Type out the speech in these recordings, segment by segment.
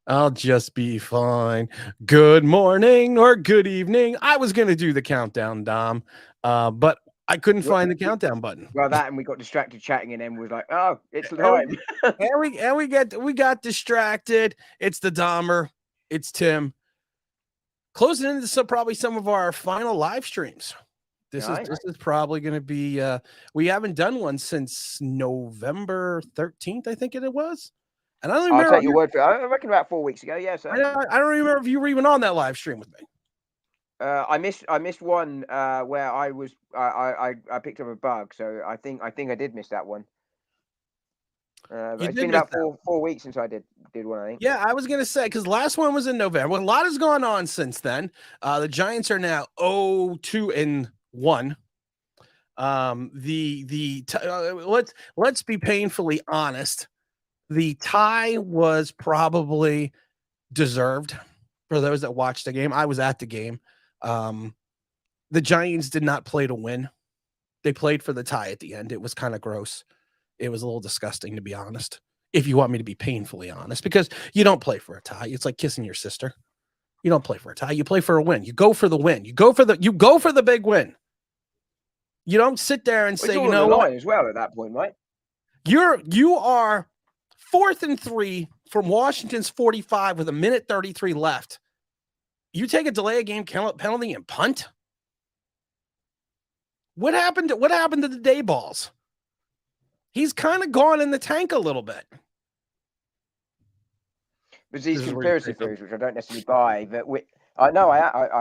I'll just be fine. Good morning or good evening. I was going to do the countdown, Dom, but I couldn't What, find the countdown button. well, that and we got distracted chatting, and then was like, "Oh, it's And time." we got distracted. It's the Dahmer. It's Tim. Closing into probably some of our final live streams. This Right. is probably going to be. We haven't done one since November 13th, I think it was. And I don't I'll remember. take your word for it. I reckon about 4 weeks ago. Yeah, I sir. don't remember if you were even on that live stream with me. I missed one where I picked up a bug, so I think I did miss that one. But You it's did been miss about that. four weeks since I did one. I think. Yeah, I was gonna say because last one was in November. Well, a lot has gone on since then. The Giants are now 0-2-1. Let's be painfully honest. The tie was probably deserved for those that watched the game. I was at the game. The Giants did not play to win. They played for the tie at the end. It was kind of gross. It was a little disgusting, to be honest. If you want me to be painfully honest, because you don't play for a tie. It's like kissing your sister. You don't play for a tie. You play for a win. You go for the win. You go for the big win. You don't sit there and Well, it's say, all you on know the what? line as well at that point, right? You are 4th and 3 from Washington's 45 with 1:33 left. You take a delay of game penalty and punt. What happened to the day balls? He's kind of gone in the tank a little bit. There's these conspiracy theories, which I don't necessarily buy, but I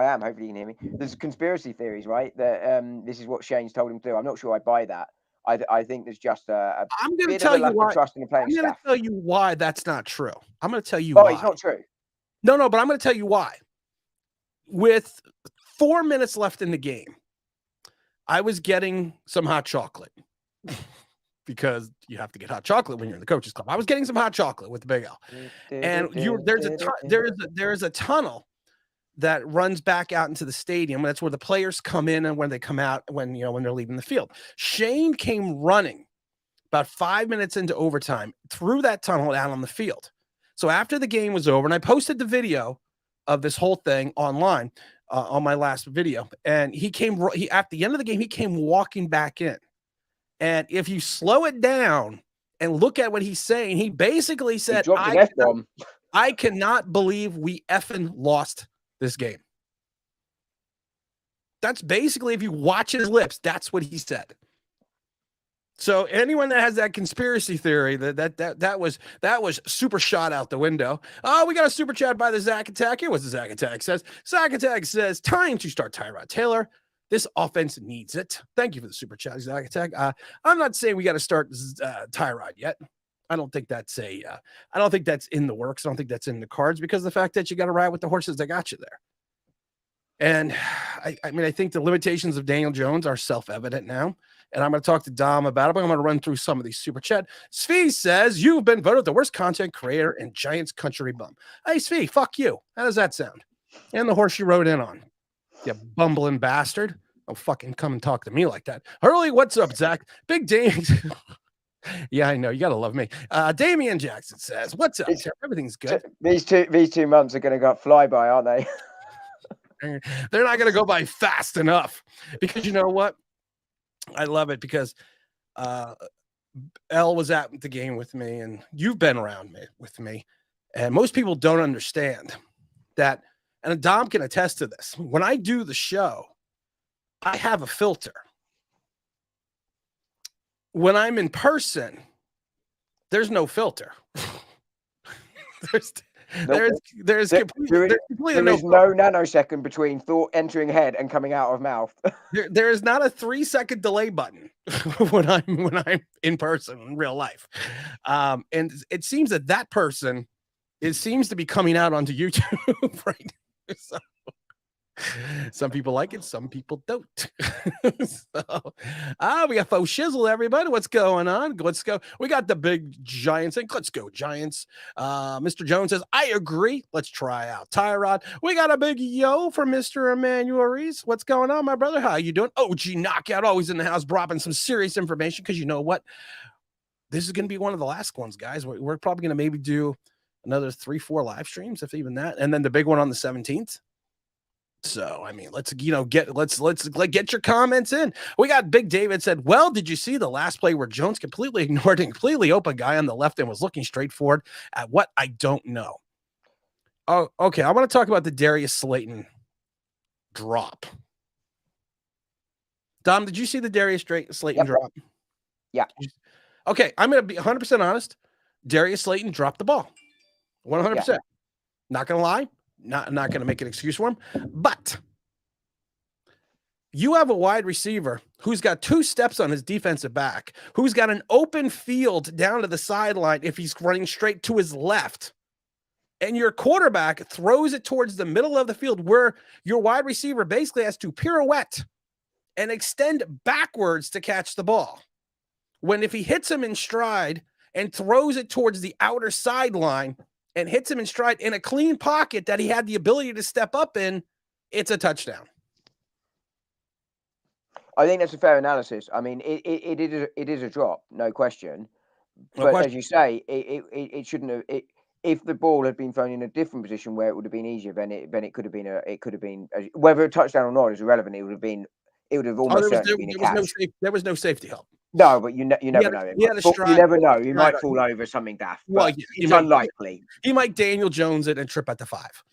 am. Hopefully, you can hear me. There's conspiracy theories, right? That this is what Shane's told him to do. I'm not sure I buy that. I think there's just a I'm going to bit of tell a you lack why. of trust in the playing I'm going to staff. tell you why that's not true. I'm going to tell you Oh, why. it's not true. No, but I'm going to tell you why. With 4 minutes left in the game, I was getting some hot chocolate because you have to get hot chocolate when you're in the coaches club. I was getting some hot chocolate with the Big L, and there's a tunnel that runs back out into the stadium. That's where the players come in and when they come out when they're leaving the field. Shane came running about 5 minutes into overtime through that tunnel out on the field. So after the game was over, and I posted the video of this whole thing online on my last video, and he at the end of the game, he came walking back in. And if you slow it down and look at what he's saying, he basically said, He dropped an F-bomb. I cannot believe we effing lost this game. That's basically, if you watch his lips, that's what he said. So anyone that has that conspiracy theory that was super shot out the window. Oh, we got a super chat by the Zach Attack. Here, what the Zach Attack says. Zach Attack says, time to start Tyrod Taylor. This offense needs it. Thank you for the super chat, Zach Attack. I'm not saying we got to start Tyrod yet. I don't think that's I don't think that's in the works. I don't think that's in the cards because of the fact that you got to ride with the horses that got you there. And I mean, I think the limitations of Daniel Jones are self-evident now. And I'm going to talk to Dom about it, but I'm going to run through some of these super chat. Svi says, you've been voted the worst content creator in Giants country bum. Hey, Svi, fuck you. How does that sound? And the horse you rode in on. You bumbling bastard. Don't fucking come and talk to me like that. Hurley, what's up, Zach? Big Dame. Yeah, I know. You got to love me. Damian Jackson says, what's up, sir? Everything's good. These 2 months are going to go fly by, aren't they? They're not going to go by fast enough because you know what? I love it because Elle was at the game with me and you've been around with me. And most people don't understand that. And Dom can attest to this. When I do the show, I have a filter. When I'm in person, there's no filter. There is no nanosecond between thought entering head and coming out of mouth. There is not a 3-second delay button when I'm in person in real life, and it seems that person seems to be coming out onto YouTube right now. So, some people like it, some people don't. So, we got faux shizzle, everybody. What's going on? Let's go. We got the big Giants thing. Let's go, Giants. Mr. Jones says, I agree. Let's try out Tyrod. We got a big yo from Mr. Emmanuel Reese. What's going on, my brother? How you doing? OG Knockout, always in the house, dropping some serious information because you know what? This is going to be one of the last ones, guys. We're probably going to maybe do another 3-4 live streams, if even that, and then the big one on the 17th. So, I mean, let's get your comments in. We got Big David said, well, did you see the last play where Jones completely ignored a completely open guy on the left and was looking straight forward at what? I don't know. Oh, okay. I want to talk about the Darius Slayton drop. Dom, did you see the Darius Slayton drop? Yeah. Okay. I'm going to be 100% honest. Darius Slayton dropped the ball. 100%. Yeah. Not going to lie. Not going to make an excuse for him, but you have a wide receiver who's got 2 steps on his defensive back, who's got an open field down to the sideline if he's running straight to his left, and your quarterback throws it towards the middle of the field where your wide receiver basically has to pirouette and extend backwards to catch the ball. When if he hits him in stride and throws it towards the outer sideline and hits him in stride in a clean pocket that he had the ability to step up in, it's a touchdown. I think that's a fair analysis. I mean, it is a drop, no question. But as you say, it shouldn't have. If the ball had been thrown in a different position where it would have been easier, then it could have been whether a touchdown or not is irrelevant. It would have almost certainly been a catch. There was no safety help. No, but you never know. You never know. You might fall over something daft. Well, it's unlikely. He might Daniel Jones it and trip at the 5.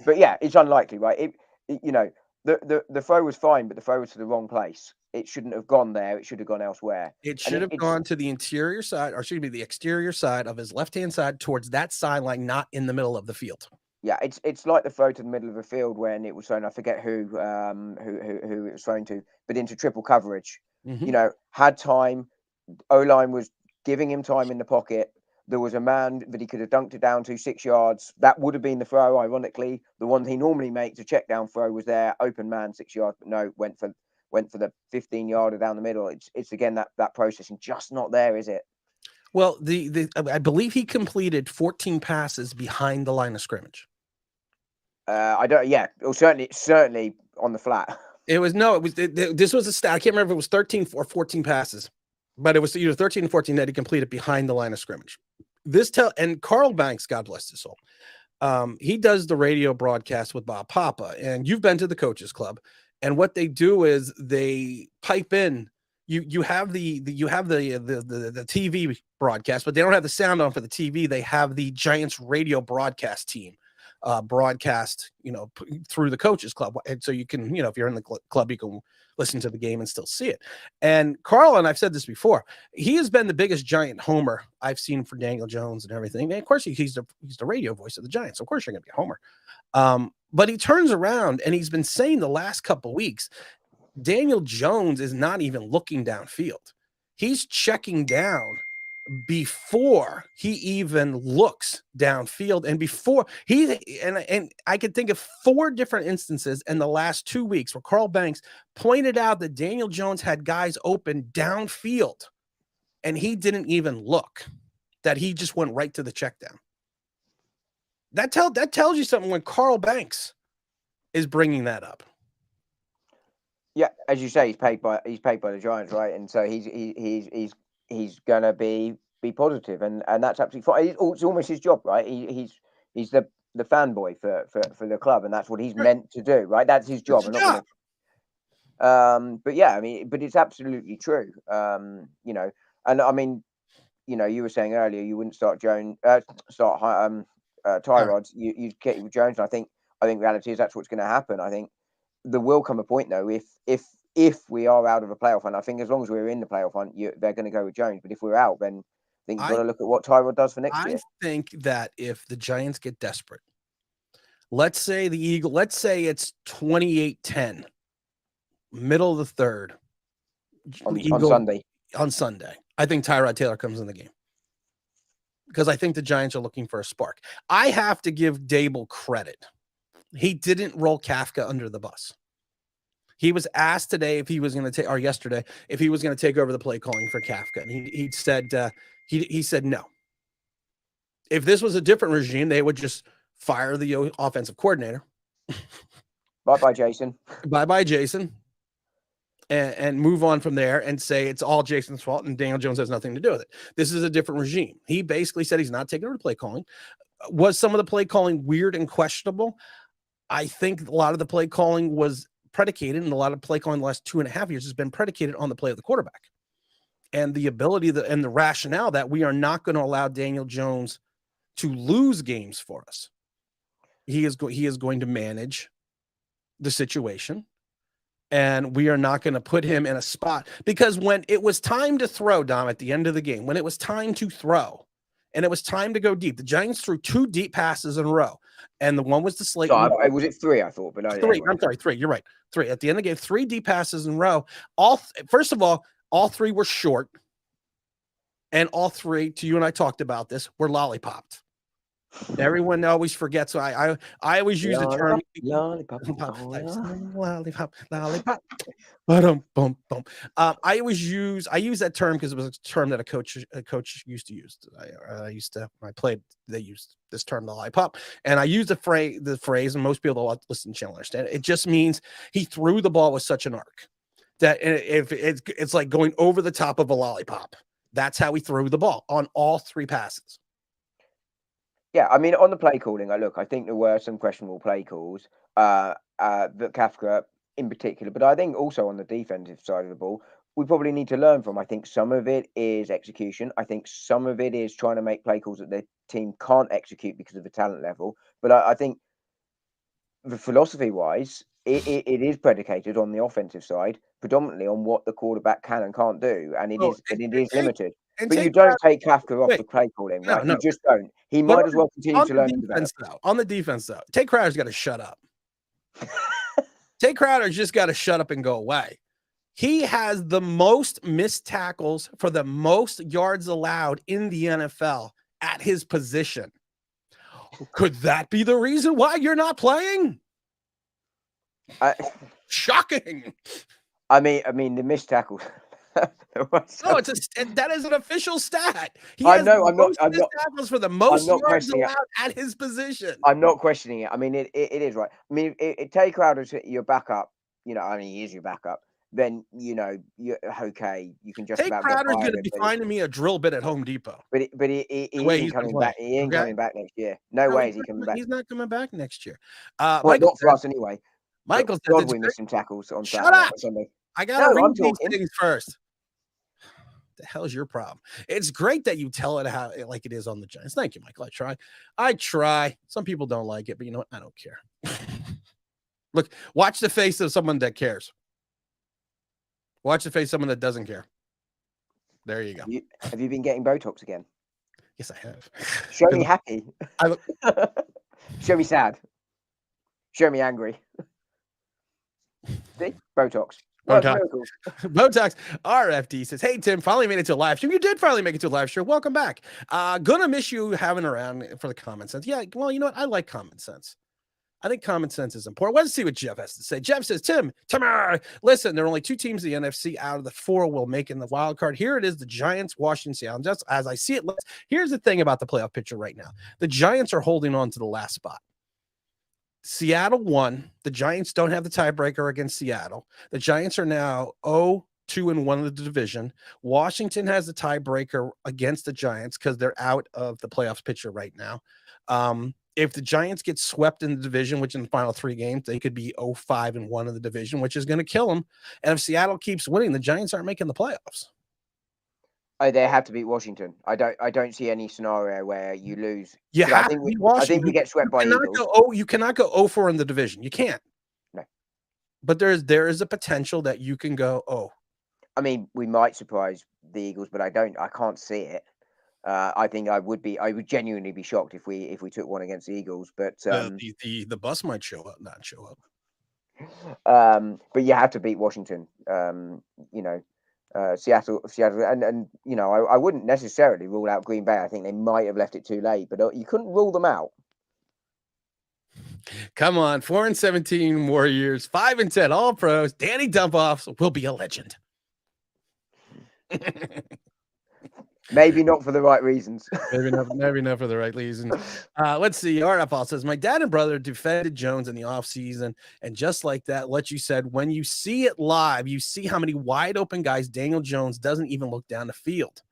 But yeah, it's unlikely, right? The throw was fine, but the throw was to the wrong place. It shouldn't have gone there. It should have gone elsewhere. It should have gone to the interior side, or excuse me, the exterior side of his left-hand side towards that sideline, not in the middle of the field. Yeah, it's like the throw to the middle of the field when it was thrown. I forget who it was thrown to, but into triple coverage. Mm-hmm. Had time. O-line was giving him time in the pocket. There was a man that he could have dunked it down to 6 yards. That would have been the throw. Ironically, the one he normally makes, a check down throw, was there. Open man, 6 yards, but no, went for the 15-yarder down the middle. It's again that processing just not there, is it? Well, I believe he completed 14 passes behind the line of scrimmage. I don't. Yeah, certainly on the flat. This was a stat. I can't remember if it was 13 or 14 passes, but it was either 13 and 14 that he completed behind the line of scrimmage. And Carl Banks, God bless his soul. He does the radio broadcast with Bob Papa, and you've been to the Coaches Club. And what they do is they pipe in. You have the TV broadcast, but they don't have the sound on for the TV. They have the Giants radio broadcast team broadcast, through the Coaches Club, and so you can, if you're in the club, you can listen to the game and still see it. And Carl, and I've said this before, he has been the biggest Giant homer I've seen for Daniel Jones and everything. And of course, he's the radio voice of the Giants. So of course, you're going to be a homer. But he turns around and he's been saying the last couple of weeks, Daniel Jones is not even looking downfield. He's checking down before he even looks downfield, and before and I could think of 4 different instances in the last 2 weeks where Carl Banks pointed out that Daniel Jones had guys open downfield and he didn't even look, that he just went right to the check down. That tells you something when Carl Banks is bringing that up. Yeah, as you say, he's paid by the Giants, right? And so he's gonna be positive, and that's absolutely fine. It's almost his job, right? He's the fanboy for the club, and that's what he's meant to do, right? That's his job. But yeah, I mean, but it's absolutely true. And I mean, you were saying earlier you wouldn't start Tyrod's. You'd get with Jones. And I think reality is that's what's going to happen. I think there will come a point though, if we are out of a playoff hunt, I think as long as we're in the playoff hunt, they're going to go with Jones. But if we're out, then I think you've got to look at what Tyrod does for next year. I think that if the Giants get desperate, let's say it's 28-10, middle of the third, on Sunday, I think Tyrod Taylor comes in the game because I think the Giants are looking for a spark. I have to give Dable credit. He didn't roll Kafka under the bus. He was asked today if he was going to take, or yesterday, if he was going to take over the play calling for Kafka. And he said, he said no. If this was a different regime, they would just fire the offensive coordinator. Bye-bye, Jason. Bye-bye, Jason. and move on from there and say it's all Jason's fault and Daniel Jones has nothing to do with it. This is a different regime. He basically said he's not taking over the play calling. Was some of the play calling weird and questionable? I think a lot of the play calling was predicated, and a lot of play calling the last 2.5 years has been predicated on the play of the quarterback and the ability and the rationale that we are not going to allow Daniel Jones to lose games for us. He is going to manage the situation. And we are not going to put him in a spot, because when it was time to throw, Dom, at the end of the game, when it was time to throw and it was time to go deep, the Giants threw 2 deep passes in a row. And the one was to Slayton. Was it 3? I thought, but no, 3. Anyway. I'm sorry, 3. You're right. 3 at the end of the game. 3 deep passes in a row. First of all 3 were short, and all 3, to you and I talked about this, were lollipopped. Everyone always forgets. So I always use the term lollipop. I use that term because it was a term that a coach used to use. When I played, they used this term, the lollipop, and I use the phrase, and most people that listen to the channel understand it. It just means he threw the ball with such an arc that if it's like going over the top of a lollipop. That's how he threw the ball on all 3 passes. Yeah, I mean, on the play calling, I think there were some questionable play calls, that Kafka in particular, but I think also on the defensive side of the ball, we probably need to learn from. I think some of it is execution. I think some of it is trying to make play calls that the team can't execute because of the talent level. But I think the philosophy-wise, it is predicated on the offensive side, predominantly on what the quarterback can and can't do, and it is limited. But you don't take Kafka off the play calling, right? No. You just don't. He might as well continue to learn. On the defense, though, Tay Crowder's got to shut up. Tay Crowder's just got to shut up and go away. He has the most missed tackles for the most yards allowed in the NFL at his position. Could that be the reason why you're not playing? Shocking. I mean, the missed tackles. No, that is an official stat. I'm not tackles for the most yards allowed at his position. I'm not questioning it. I mean, it is right. I mean, if Tay Crowder's your backup, he is your backup. Then you're okay. You can just about. Tay Crowder's going to be finding me a drill bit at Home Depot. But he ain't coming back. He ain't coming back next year. No way is he coming back. He's not coming back next year. Not for us anyway. Michael said God, we missed some tackles on Sunday. I gotta read these things first. The hell's your problem? It's great that you tell it like it is on the Giants. Thank you, Michael. I try. Some people don't like it, but you know what? I don't care. Look, watch the face of someone that cares. Watch the face of someone that doesn't care. There you go. Have you been getting Botox again? Yes, I have. Show me happy. Show me sad. Show me angry. See? Botox. Botox RFD says, hey, Tim, finally made it to a live stream. You did finally make it to a live stream. Welcome back. Gonna miss you having around for the common sense. Yeah, well, you know what? I like common sense. I think common sense is important. Let's see what Jeff has to say. Jeff says, Tim, listen, there are only 2 teams in the NFC out of the 4 will make in the wild card. Here it is, the Giants, Washington, Seattle. Just as I see it, here's the thing about the playoff picture right now. The Giants are holding on to the last spot. Seattle won. The Giants don't have the tiebreaker against Seattle. The Giants are now 0-2-1 in the division. Washington has the tiebreaker against the Giants because they're out of the playoffs picture right now. If the Giants get swept in the division, which in the final 3 games, they could be 0-5-1 in the division, which is going to kill them. And if Seattle keeps winning, the Giants aren't making the playoffs. They have to beat Washington. I don't see any scenario where you lose. I think we get swept by Eagles. You cannot go 0-4 in the division. You can't. No. But there is a potential that you can go 0. I mean, we might surprise the Eagles, but I can't see it. I think I would genuinely be shocked if we took one against the Eagles. But the bus might not show up. But you have to beat Washington. Seattle, and I wouldn't necessarily rule out Green Bay. I think they might have left it too late, but you couldn't rule them out. Come on, 4-17 Warriors, 5-10 All Pros. Danny Dumpoffs will be a legend. Maybe not for the right reasons. Maybe not for the right reasons. Let's see. RFL says, my dad and brother defended Jones in the offseason. And just like that, what you said, when you see it live, you see how many wide open guys Daniel Jones doesn't even look down the field.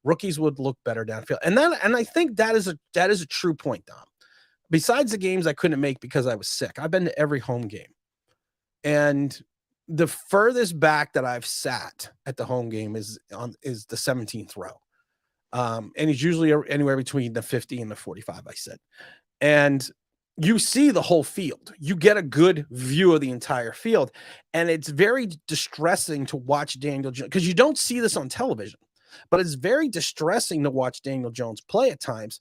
Rookies would look better downfield. And I think that is a true point, Dom. Besides the games I couldn't make because I was sick, I've been to every home game. And the furthest back that I've sat at the home game is the 17th row. And he's usually anywhere between the 50 and the 45, I said. And you see the whole field. You get a good view of the entire field. And it's very distressing to watch Daniel Jones, because you don't see this on television, but it's very distressing to watch Daniel Jones play at times,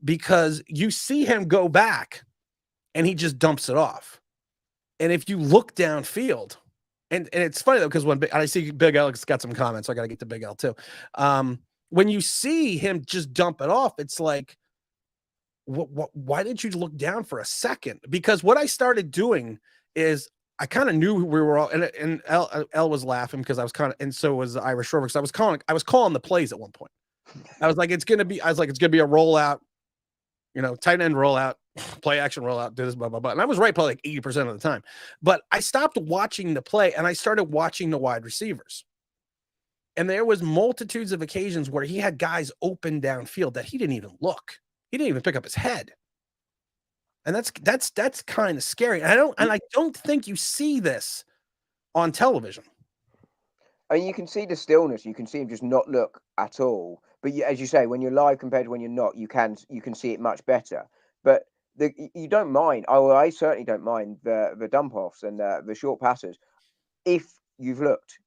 because you see him go back and he just dumps it off. And if you look downfield, and it's funny though, because when I see Big L's got some comments, so I got to get to Big L too. When you see him just dump it off, it's like, why didn't you look down for a second? Because what I started doing is I kind of knew we were all, and L was laughing because I was kind of, and so was the Irish Rover, because I was calling the plays at one point. I was like, it's gonna be a rollout, tight end rollout, play action rollout, do this, blah, blah, blah. And I was right probably like 80% of the time. But I stopped watching the play and I started watching the wide receivers. And there was multitudes of occasions where he had guys open downfield that he didn't even look. He didn't even pick up his head. And that's kind of scary. And I don't think you see this on television. I mean, you can see the stillness. You can see him just not look at all. But as you say, when you're live compared to when you're not, you can see it much better. But you don't mind. I certainly don't mind the dump offs and the short passes if you've looked,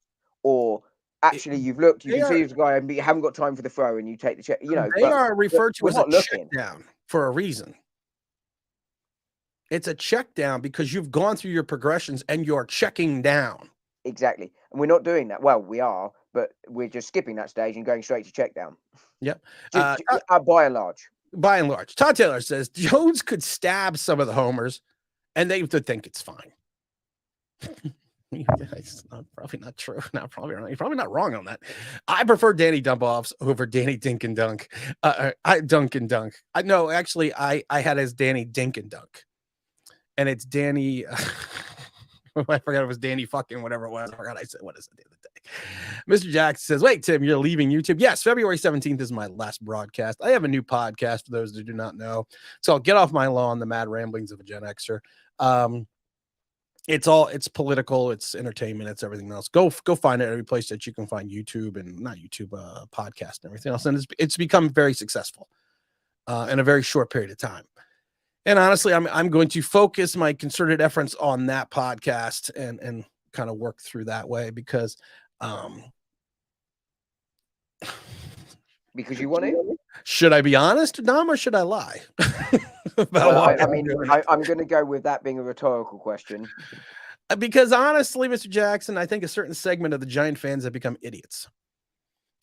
or actually you've looked. You can see this guy, but you haven't got time for the throw, and you take the check. They are referred to as a check down for a reason. It's a check down because you've gone through your progressions and you're checking down. Exactly. And we're not doing that. Well, we are, but we're just skipping that stage and going straight to check down. Yep. By and large. By and large. Todd Taylor says Jones could stab some of the homers and they would think it's fine. It's probably not true. Not probably wrong. You're probably not wrong on that. I prefer Danny Dump-Offs over Danny Dink and Dunk. I Dunk and Dunk. I know, actually, I had as Danny Dink and Dunk. And it's Danny... I forgot it was Danny fucking whatever it was. I forgot I said what is it the other day. Mr. Jackson says, wait, Tim, you're leaving YouTube? Yes, February 17th is my last broadcast. I have a new podcast for those that do not know. So Get Off My Lawn, The Mad Ramblings of a Gen Xer. It's political, it's entertainment, it's everything else. Go find it at every place that you can find YouTube, and not YouTube, podcast and everything else. And it's become very successful in a very short period of time. And honestly, I'm going to focus my concerted efforts on that podcast and kind of work through that way because you want it. Should I be honest, Dom, or should I lie? I'm going to go with that being a rhetorical question. Because honestly, Mr. Jackson, I think a certain segment of the Giant fans have become idiots.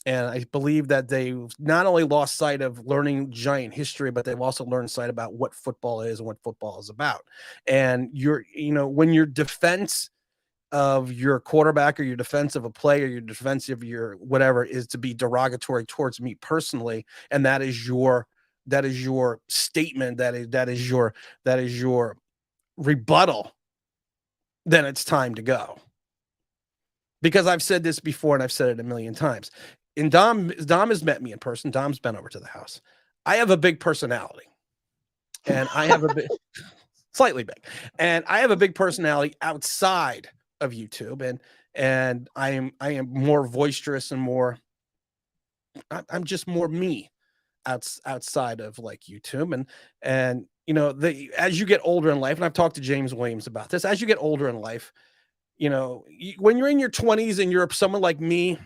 And I believe that they not only lost sight of learning Giant history, but they've also learned sight about what football is and what football is about. And when your defense of your quarterback or your defense of a player, your defense of your whatever is to be derogatory towards me personally, and that is your statement, that is your rebuttal, then it's time to go. Because I've said this before and I've said it a million times. And Dom has met me in person. Dom's been over to the house. I have a big personality. And I have a big, slightly big. And I have a big personality outside of YouTube. And I am more boisterous and more, I'm just more me outside of like YouTube. And as you get older in life, and I've talked to James Williams about this, as you get older in life, when you're in your 20s and you're someone like me,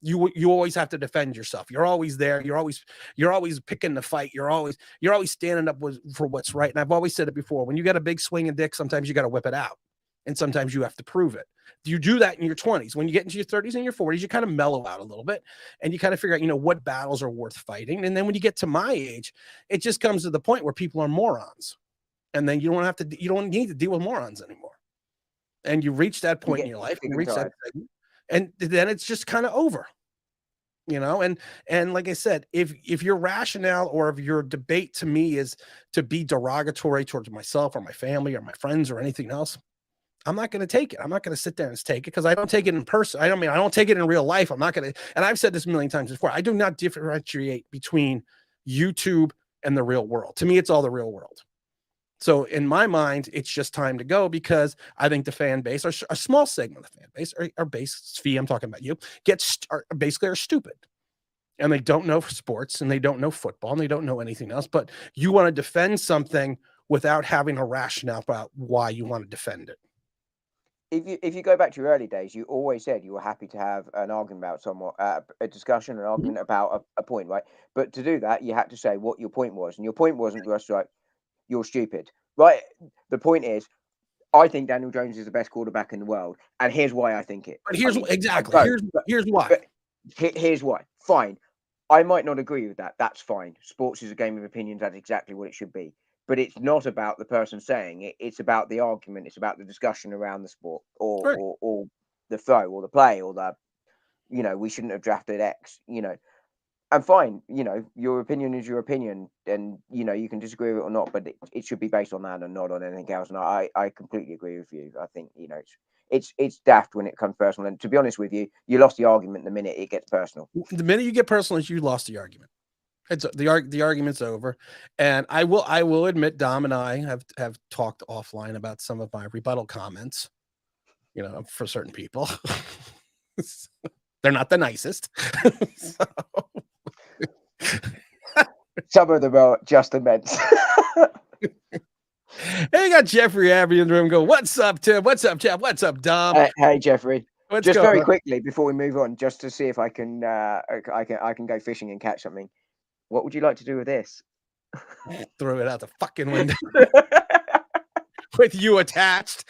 you always have to defend yourself. You're always there. You're always picking the fight. You're always standing up for what's right. And I've always said it before, when you got a big swinging dick, sometimes you got to whip it out. And sometimes you have to prove it. You do that in your 20s. When you get into your 30s and your 40s, you kind of mellow out a little bit and you kind of figure out, what battles are worth fighting. And then when you get to my age, it just comes to the point where people are morons. And then you don't need to deal with morons anymore. And you reach that point in your life, and then it's just kind of over. you know, and like I said, if your rationale or if your debate to me is to be derogatory towards myself or my family or my friends or anything else, I'm not going to take it. I'm not going to sit there and take it because I don't take it in person. I don't take it in real life. I'm not going to, and I've said this a million times before. I do not differentiate between YouTube and the real world. To me, it's all the real world. So in my mind, it's just time to go because I think the fan base, or a small segment of the fan base, or base fee, I'm talking about you, basically are stupid. And they don't know sports and they don't know football and they don't know anything else. But you want to defend something without having a rationale about why you want to defend it. If you go back to your early days, you always said you were happy to have an argument about somewhat, a discussion, an argument about a point, right? But to do that, you had to say what your point was, and your point wasn't just like you're stupid, right? The point is, I think Daniel Jones is the best quarterback in the world, and here's why I think it. But here's exactly here's why. But here's why. Fine, I might not agree with that. That's fine. Sports is a game of opinions. That's exactly what it should be. But it's not about the person saying it. It's about the argument. It's about the discussion around the sport, or the throw, or the play, or the, we shouldn't have drafted X. And fine, your opinion is your opinion, and you can disagree with it or not, but it should be based on that and not on anything else. And I completely agree with you. I think it's daft when it comes personal. And to be honest with you, you lost the argument the minute it gets personal. The minute you get personal, you lost the argument. It's the argument's over. And I will admit, Dom and I have talked offline about some of my rebuttal comments, for certain people. They're not the nicest. Some of them are just immense. Hey, you got Jeffrey Abbey in the room. Go, what's up, Tim? What's up, Jeff? What's up, Dom? Hey, Jeffrey. What's just going very on? quickly before we move on, just to see if I can go fishing and catch something. What would you like to do with this? Throw it out the fucking window with you attached.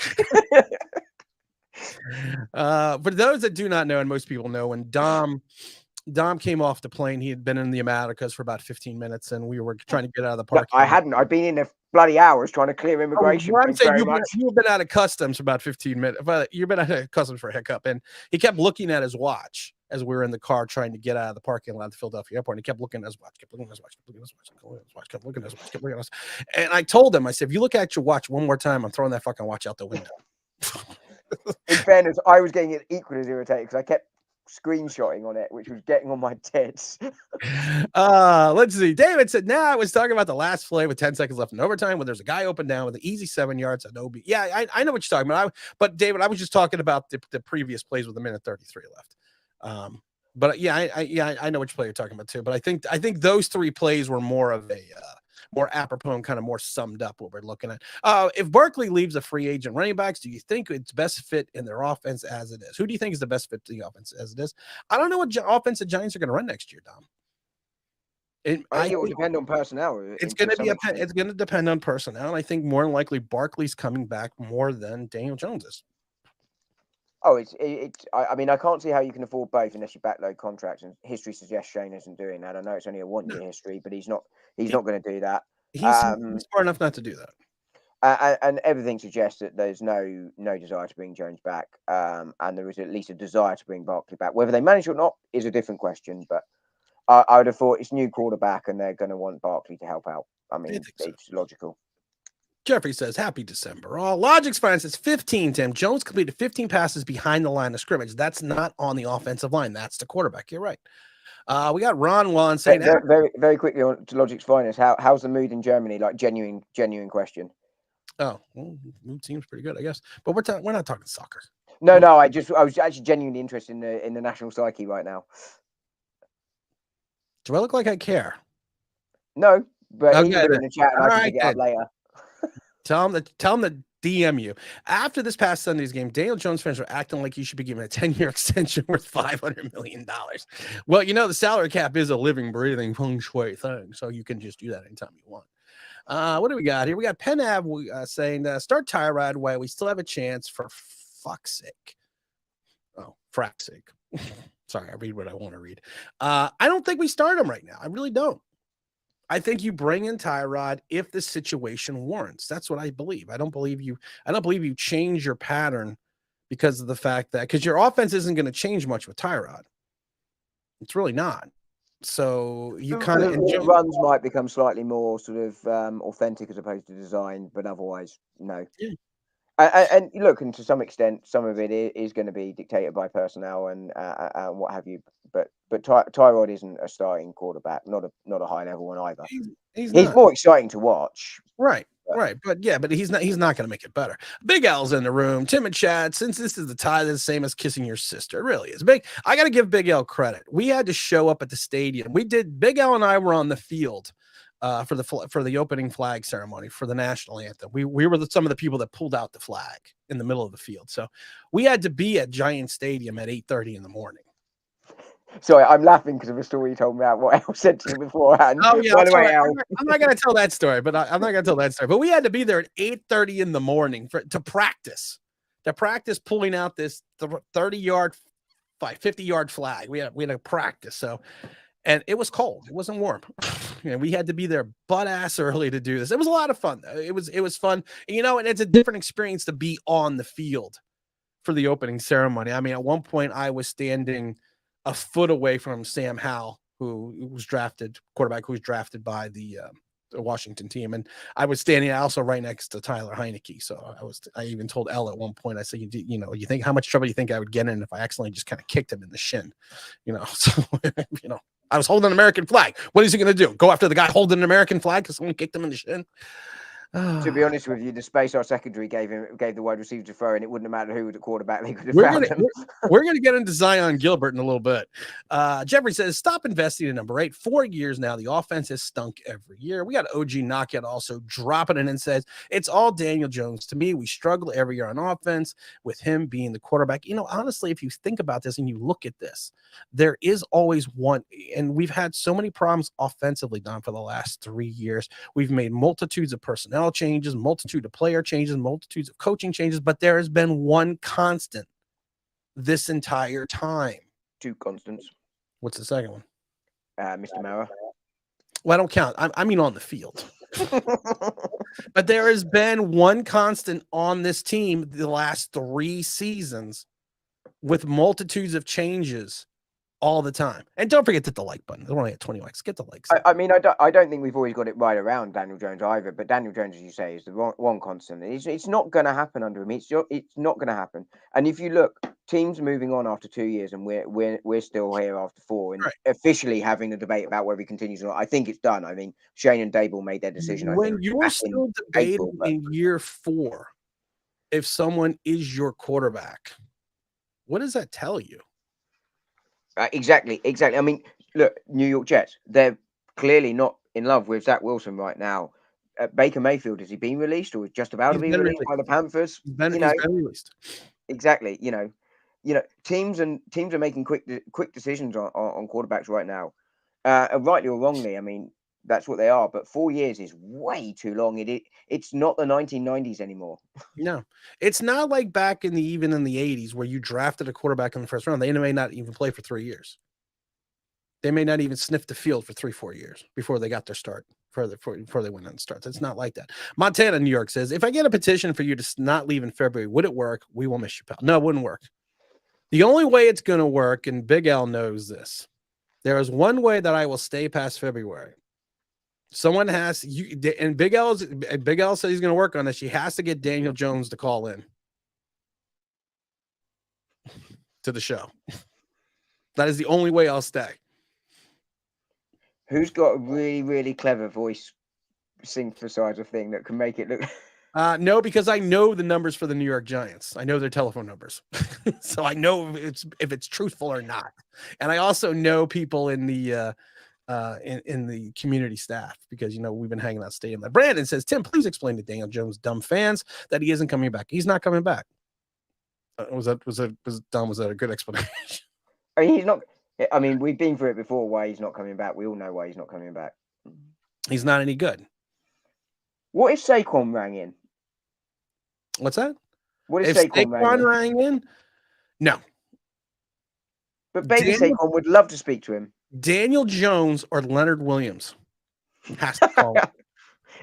For those that do not know, and most people know, when Dom came off the plane, he had been in the Americas for about 15 minutes, and we were trying to get out of the park. I hadn't. I'd been in there bloody hours trying to clear immigration. I'm saying you've been out of customs for about 15 minutes. But you've been out of customs for a hiccup, and he kept looking at his watch as we were in the car trying to get out of the parking lot at the Philadelphia airport. And he kept looking at his watch, kept looking at his watch, kept looking at his watch, kept looking at his watch, kept looking at his watch. And I told him, I said, if you look at your watch one more time, I'm throwing that fucking watch out the window. In fairness, I was getting equally as irritated because I kept screenshotting on it, which was getting on my tits. Let's see. David said, I was talking about the last play with 10 seconds left in overtime when there's a guy open down with an easy 7 yards at OB. Yeah, I know what you're talking about. But David, I was just talking about the previous plays with a minute 33 left. But yeah, I know which play you're talking about too. But I think those three plays were more of a more apropos and kind of more summed up what we're looking at. If Barkley leaves the free agent running backs, do you think it's best fit in their offense as it is? Who do you think is the best fit to the offense as it is? I don't know what offense the Giants are going to run next year, Dom. I think it will depend on personnel. It's going to depend on personnel. And I think more than likely Barkley's coming back more than Daniel Jones is. Oh, I mean, I can't see how you can afford both unless you backload contracts, and history suggests Shane isn't doing that. I know it's only a 1 year history, but he's not going to do that. He's smart enough not to do that. And everything suggests that there's no desire to bring Jones back, and there is at least a desire to bring Barkley back. Whether they manage or not is a different question, but I would have thought it's new quarterback, and they're going to want Barkley to help out. I mean, it's logical. Jeffrey says, happy December. Logic's fine. Says 15, Tim. Jones completed 15 passes behind the line of scrimmage. That's not on the offensive line. That's the quarterback. You're right. We got Ron Juan saying very, very quickly on to Logic's finest. How's the mood in Germany? Like genuine question. Oh, well, mood seems pretty good, I guess. But we're not talking soccer. No. I was actually genuinely interested in the national psyche right now. Do I look like I care? No, but okay, you can in the chat and I can pick it up later. Tell them to DM you. After this past Sunday's game, Daniel Jones fans are acting like he should be given a 10-year extension worth $500 million. Well, the salary cap is a living, breathing feng shui thing, so you can just do that anytime you want. What do we got here? We got Penn Ave saying, start Tyrod while we still have a chance, for fuck's sake. Oh, frack's sake. Sorry, I read what I want to read. I don't think we start him right now. I really don't. I think you bring in Tyrod if the situation warrants. That's what I believe. I don't believe you change your pattern because of the fact that, because your offense isn't going to change much with Tyrod. It's really not. So you The kind of runs might become slightly more sort of authentic as opposed to design, but otherwise, no. Yeah. And look, and to some extent, some of it is going to be dictated by personnel and what have you. But Tyrod isn't a starting quarterback, not a high level one either. He's He's not. more exciting to watch. Right. Right. But he's not going to make it better. Big L's in the room. Tim and Chad, since this is the tie, that's the same as kissing your sister. It really is. I got to give Big L credit. We had to show up at the stadium. Big L and I were on the field for the opening flag ceremony for the national anthem. We were some of the people that pulled out the flag in the middle of the field. So we had to be at Giant Stadium at 8:30 in the morning. Sorry, I'm laughing because of a story you told me about what Al said to you beforehand. Oh yeah, by the way, Al. I'm not going to tell that story, but I'm not going to tell that story. But we had to be there at 8:30 in the morning to practice pulling out this 30-yard, 50-yard flag. We had to practice. So, and it was cold. It wasn't warm. We had to be there butt ass early to do this. It was a lot of fun. It was fun. And it's a different experience to be on the field for the opening ceremony. I mean, at one point I was standing a foot away from Sam Howell, who was drafted by the Washington team. And I was standing also right next to Tyler Heineke. So I even told Elle at one point, I said, you think how much trouble you think I would get in if I accidentally just kind of kicked him in the shin, so, I was holding an American flag. What is he going to do? Go after the guy holding an American flag because someone kicked him in the shin? To be honest with you, the space our secondary gave the wide receiver to throw, and it wouldn't have mattered who was the quarterback. They could have found him. We're going to get into Zion Gilbert in a little bit. Jeffrey says, stop investing in number 8. 4 years now, the offense has stunk every year. We got OG Knockout also dropping it and says, it's all Daniel Jones. To me, we struggle every year on offense with him being the quarterback. Honestly, if you think about this and you look at this, there is always one, and we've had so many problems offensively, Don, for the last 3 years. We've made multitudes of personnel changes, multitude of player changes, multitudes of coaching changes, but there has been one constant this entire time. 2 constants. What's the second one? Mr. Mara. Well, I don't count. I mean on the field. But there has been one constant on this team the last 3 seasons with multitudes of changes all the time. And don't forget the like button. We're only at 20 likes. Get the likes. I mean, I don't think we've always got it right around Daniel Jones either. But Daniel Jones, as you say, is the one constant. It's not going to happen under him. It's not going to happen. And if you look, teams moving on after 2 years, and we're still here after 4, and officially having a debate about whether he continues or not. I think it's done. I mean, Shane and Dable made their decision. When you're still debating in year 4, if someone is your quarterback, what does that tell you? Exactly. I mean, look, New York Jets, they're clearly not in love with Zach Wilson right now. Baker Mayfield, has he been released or is just about to be released by the Panthers? He's been released. Exactly. Teams are making quick decisions on quarterbacks right now. Rightly or wrongly, I mean, that's what they are. But 4 years is way too long. It's not the 1990s anymore. No, it's not like back even in the 80s where you drafted a quarterback in the first round. They may not even play for 3 years. They may not even sniff the field for 3-4 years before they got their start. Before they went on starts. It's not like that. Montana, New York says, if I get a petition for you to not leave in February, would it work? We will miss you, pal. No, it wouldn't work. The only way it's going to work, and Big L knows this, there is one way that I will stay past February. Someone has you, and Big L said he's going to work on this. She has to get Daniel Jones to call in to the show. That is the only way I'll stay. Who's got a really, really clever voice synthesizer thing that can make it look? No, because I know the numbers for the New York Giants. I know their telephone numbers, so I know if it's truthful or not. And I also know people in the in the community staff because we've been hanging out stadium. Brandon says, Tim, please explain to Daniel Jones dumb fans that he isn't coming back. He's not coming back. Was that a good explanation? I mean, he's not. I mean, we've been through it before. Why he's not coming back? We all know why he's not coming back. He's not any good. What if Saquon rang in? What's that? What if Saquon rang in? No. But baby Saquon would love to speak to him. Daniel Jones or Leonard Williams has to call.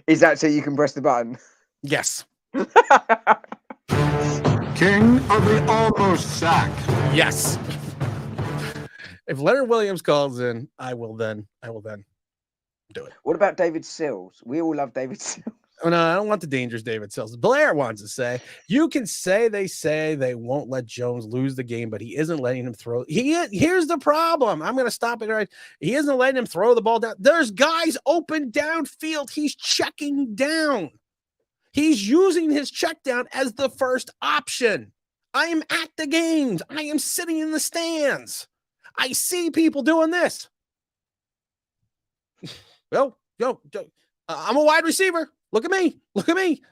Is that so you can press the button? Yes. King of the almost sack. Yes. If Leonard Williams calls in, I will then do it. What about David Sills? We all love David Sills. Oh, no, I don't want the dangerous David Sills. Blair wants to say, you can say they won't let Jones lose the game, but he isn't letting him throw. Here's the problem. I'm going to stop it right. He isn't letting him throw the ball down. There's guys open downfield. He's checking down. He's using his check down as the first option. I am at the games. I am sitting in the stands. I see people doing this. Well, I'm a wide receiver. Look at me. Look at me.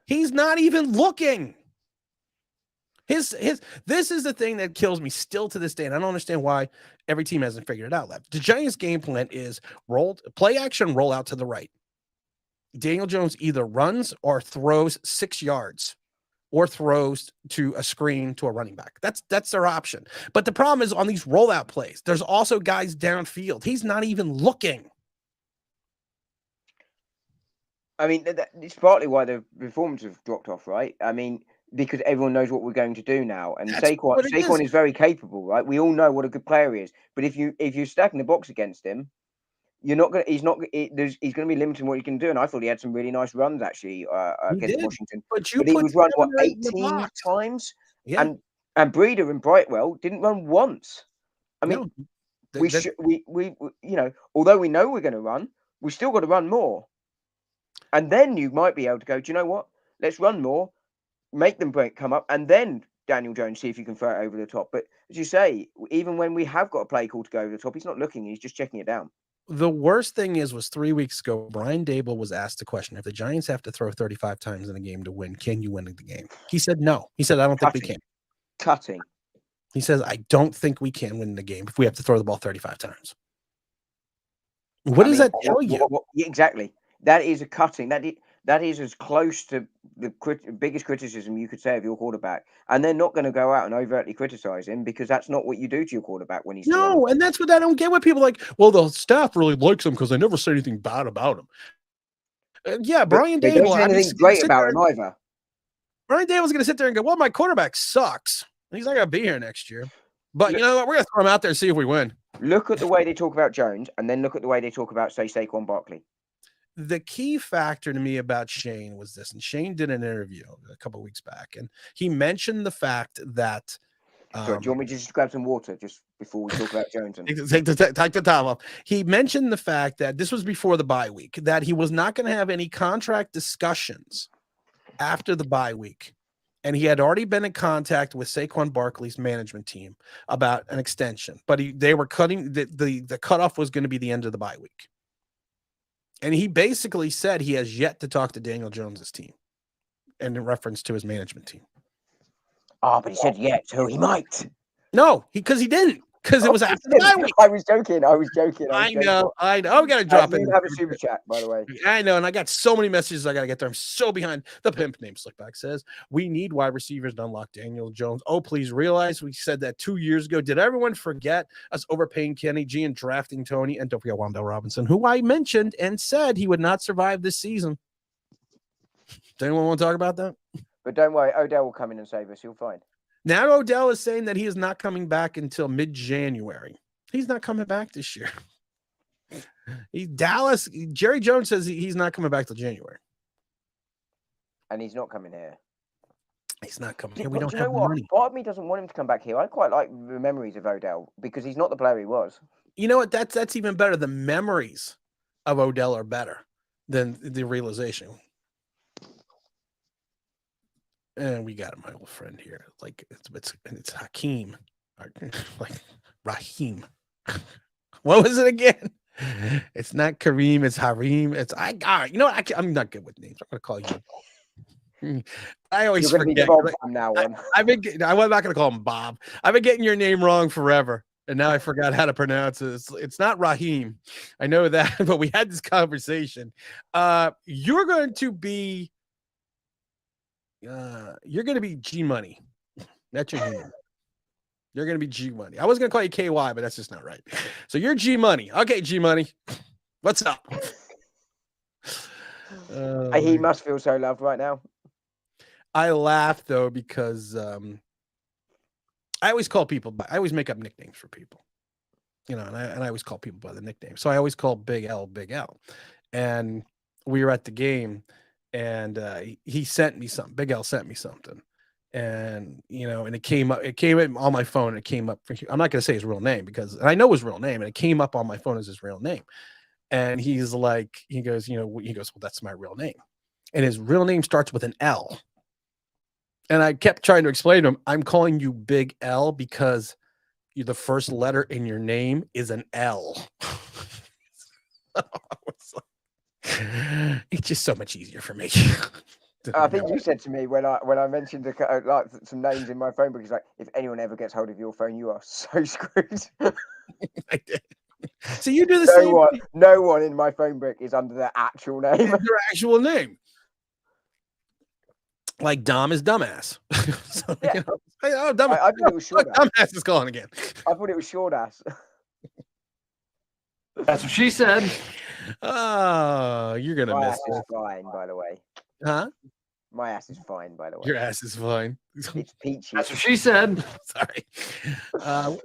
He's not even looking. This is the thing that kills me still to this day, and I don't understand why every team hasn't figured it out yet. The Giants' game plan is play action, roll out to the right. Daniel Jones either runs or throws 6 yards or throws to a screen to a running back. That's their option. But the problem is on these rollout plays, there's also guys downfield. He's not even looking. I mean, it's partly why the performance have dropped off, right? I mean, because everyone knows what we're going to do now, and Saquon is very capable, right? We all know what a good player he is. But if you're stacking the box against him, he's going to be limited in what he can do. And I thought he had some really nice runs actually against Washington. But he was run 18 times, yeah. and Breeder and Brightwell didn't run once. I mean, although we know we're going to run, we still got to run more. And then you might be able to go, do you know what? Let's run more, make them come up, and then Daniel Jones, see if you can throw it over the top. But as you say, even when we have got a play call to go over the top, he's not looking. He's just checking it down. The worst thing was 3 weeks ago, Brian Daboll was asked the question, if the Giants have to throw 35 times in a game to win, can you win the game? He said no. He said, I don't think we can. Cutting. He says, I don't think we can win the game if we have to throw the ball 35 times. What does that tell you? Exactly. That is a cutting. That is as close to the biggest criticism you could say of your quarterback. And they're not going to go out and overtly criticize him because that's not what you do to your quarterback when he's and that's what I don't get. What people like, well, the staff really likes him because they never say anything bad about him. Brian Daboll. They don't say anything great about him either. Brian Daboll's going to sit there and go, well, my quarterback sucks. And he's not going to be here next year. But you know what? We're going to throw him out there and see if we win. Look at the way they talk about Jones, and then look at the way they talk about, say, Saquon Barkley. The key factor to me about Shane was this, and Shane did an interview a couple of weeks back, and he mentioned the fact that. Sorry, do you want me to just grab some water just before we talk about Jones? Take the time off. He mentioned the fact that this was before the bye week, that he was not going to have any contract discussions after the bye week. And he had already been in contact with Saquon Barkley's management team about an extension, but they were cutting the cutoff was going to be the end of the bye week. And he basically said he has yet to talk to Daniel Jones's team in reference to his management team. Oh, but he said yet, so he might. No, because he didn't. Because it was after the bye week. I was joking. I know. We got to drop it. Have a super chat, by the way. I know, and I got so many messages I got to get there. I'm so behind. The pimp name Slickback says, we need wide receivers to unlock Daniel Jones. Oh, please realize we said that 2 years ago. Did everyone forget us overpaying Kenny G and drafting Tony? And don't forget Wan'Dale Robinson, who I mentioned and said he would not survive this season. Does anyone want to talk about that? But don't worry, Odell will come in and save us. He'll find. Now Odell is saying that he is not coming back until mid-January. He's not coming back this year. Jerry Jones says he's not coming back till January. And he's not coming here. He's not coming here. We don't have money. Part of me doesn't want him to come back here. I quite like the memories of Odell because he's not the player he was. You know what? That's even better. The memories of Odell are better than the realization. And we got my old friend here. Like it's Hakeem. Like Raheem. What was it again? It's not Kareem, it's Hareem. You know what? I'm not good with names. I'm gonna call you. I always forget. From now on. I'm not gonna call him Bob. I've been getting your name wrong forever. And now I forgot how to pronounce it. It's not Raheem. I know that, but we had this conversation. You're going to be G Money. That's your name. You're going to be G Money. I was going to call you KY, but that's just not right. So you're G Money. Okay, G Money. What's up? He must feel so loved right now. I laugh though because I always make up nicknames for people. you know, and I always call people by the nickname. So I always call Big L Big L. And we were at the game, and he sent me something. Big L sent me something, and you know, and it came in on my phone. And it came up. I'm not going to say his real name because I know his real name, and it came up on my phone as his real name. And he's like, he goes, well, that's my real name, and his real name starts with an L. And I kept trying to explain to him, I'm calling you Big L because the first letter in your name is an L. It's just so much easier for me. I think you said to me when I mentioned like some names in my phone book, it's like, if anyone ever gets hold of your phone, you are so screwed. I did. So you do the same thing. No one in my phone book is under their actual name. Their actual name. Like Dom is dumbass. So, yeah. You know, oh, dumbass. I thought it was short ass. Dumbass is calling again. I thought it was short ass. That's what she said. Oh, you're gonna My miss ass it. is fine, by the way. Huh? My ass is fine, by the way. Your ass is fine. It's peachy. That's what she said. Sorry.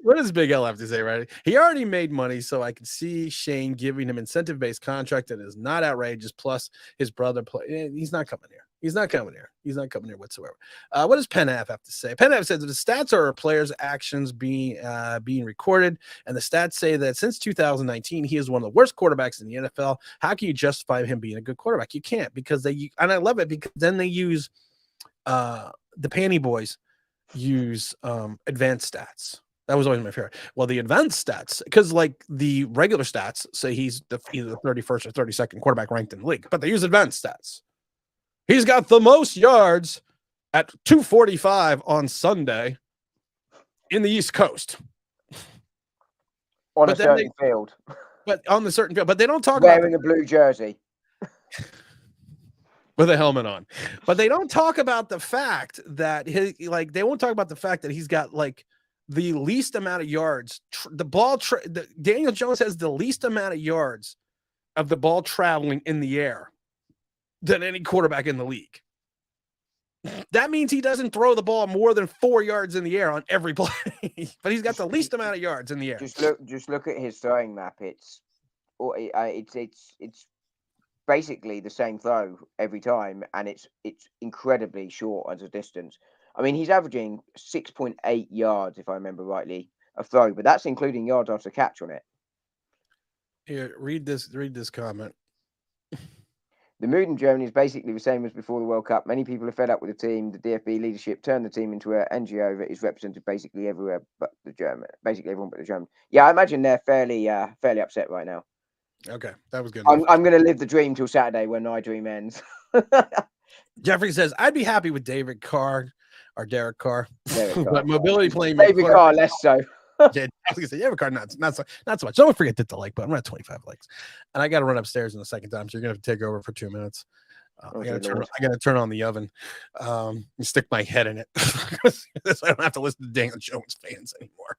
What does Big L have to say, right? He already made money, so I can see Shane giving him incentive-based contract that is not outrageous. Plus, his brother he's not coming here. He's not coming here. He's not coming here whatsoever. What does Penhav have to say? Penhav says that the stats are a player's actions being recorded, and the stats say that since 2019, he is one of the worst quarterbacks in the NFL. How can you justify him being a good quarterback? You can't, because and I love it because then they use the Panty Boys use advanced stats. That was always my favorite. Well, the advanced stats, because like the regular stats say he's either the 31st or 32nd quarterback ranked in the league, but they use advanced stats. He's got the most yards at 245 on Sunday in the East Coast. On a certain field. But on the certain field. But they don't talk wearing a blue jersey. With a helmet on. But they don't talk about the fact that they won't talk about the fact that he's got like the least amount of yards. Daniel Jones has the least amount of yards of the ball traveling in the air than any quarterback in the league. That means he doesn't throw the ball more than 4 yards in the air on every play, but he's got the least amount of yards in the air. Just look at his throwing map. It's basically the same throw every time, and it's incredibly short as a distance. I mean, he's averaging 6.8 yards, if I remember rightly, a throw, but that's including yards after catch on it. Here, read this comment. The mood in Germany is basically the same as before the World Cup. Many people are fed up with the team. The DFB leadership turned the team into an NGO that is represented basically everywhere but the German. Basically everyone but the German. Yeah, I imagine they're fairly upset right now. Okay, that was good. I'm going to live the dream till Saturday when my dream ends. Jeffrey says, I'd be happy with David Carr or Derek Carr. But mobility playing. David Carr, less so. Yeah, I was gonna say David Carr, not so much. Don't forget to hit the like button. We're at 25 likes, and I got to run upstairs in the second time, so you're gonna have to take over for 2 minutes. I gotta turn on the oven, and stick my head in it, so I don't have to listen to Daniel Jones fans anymore.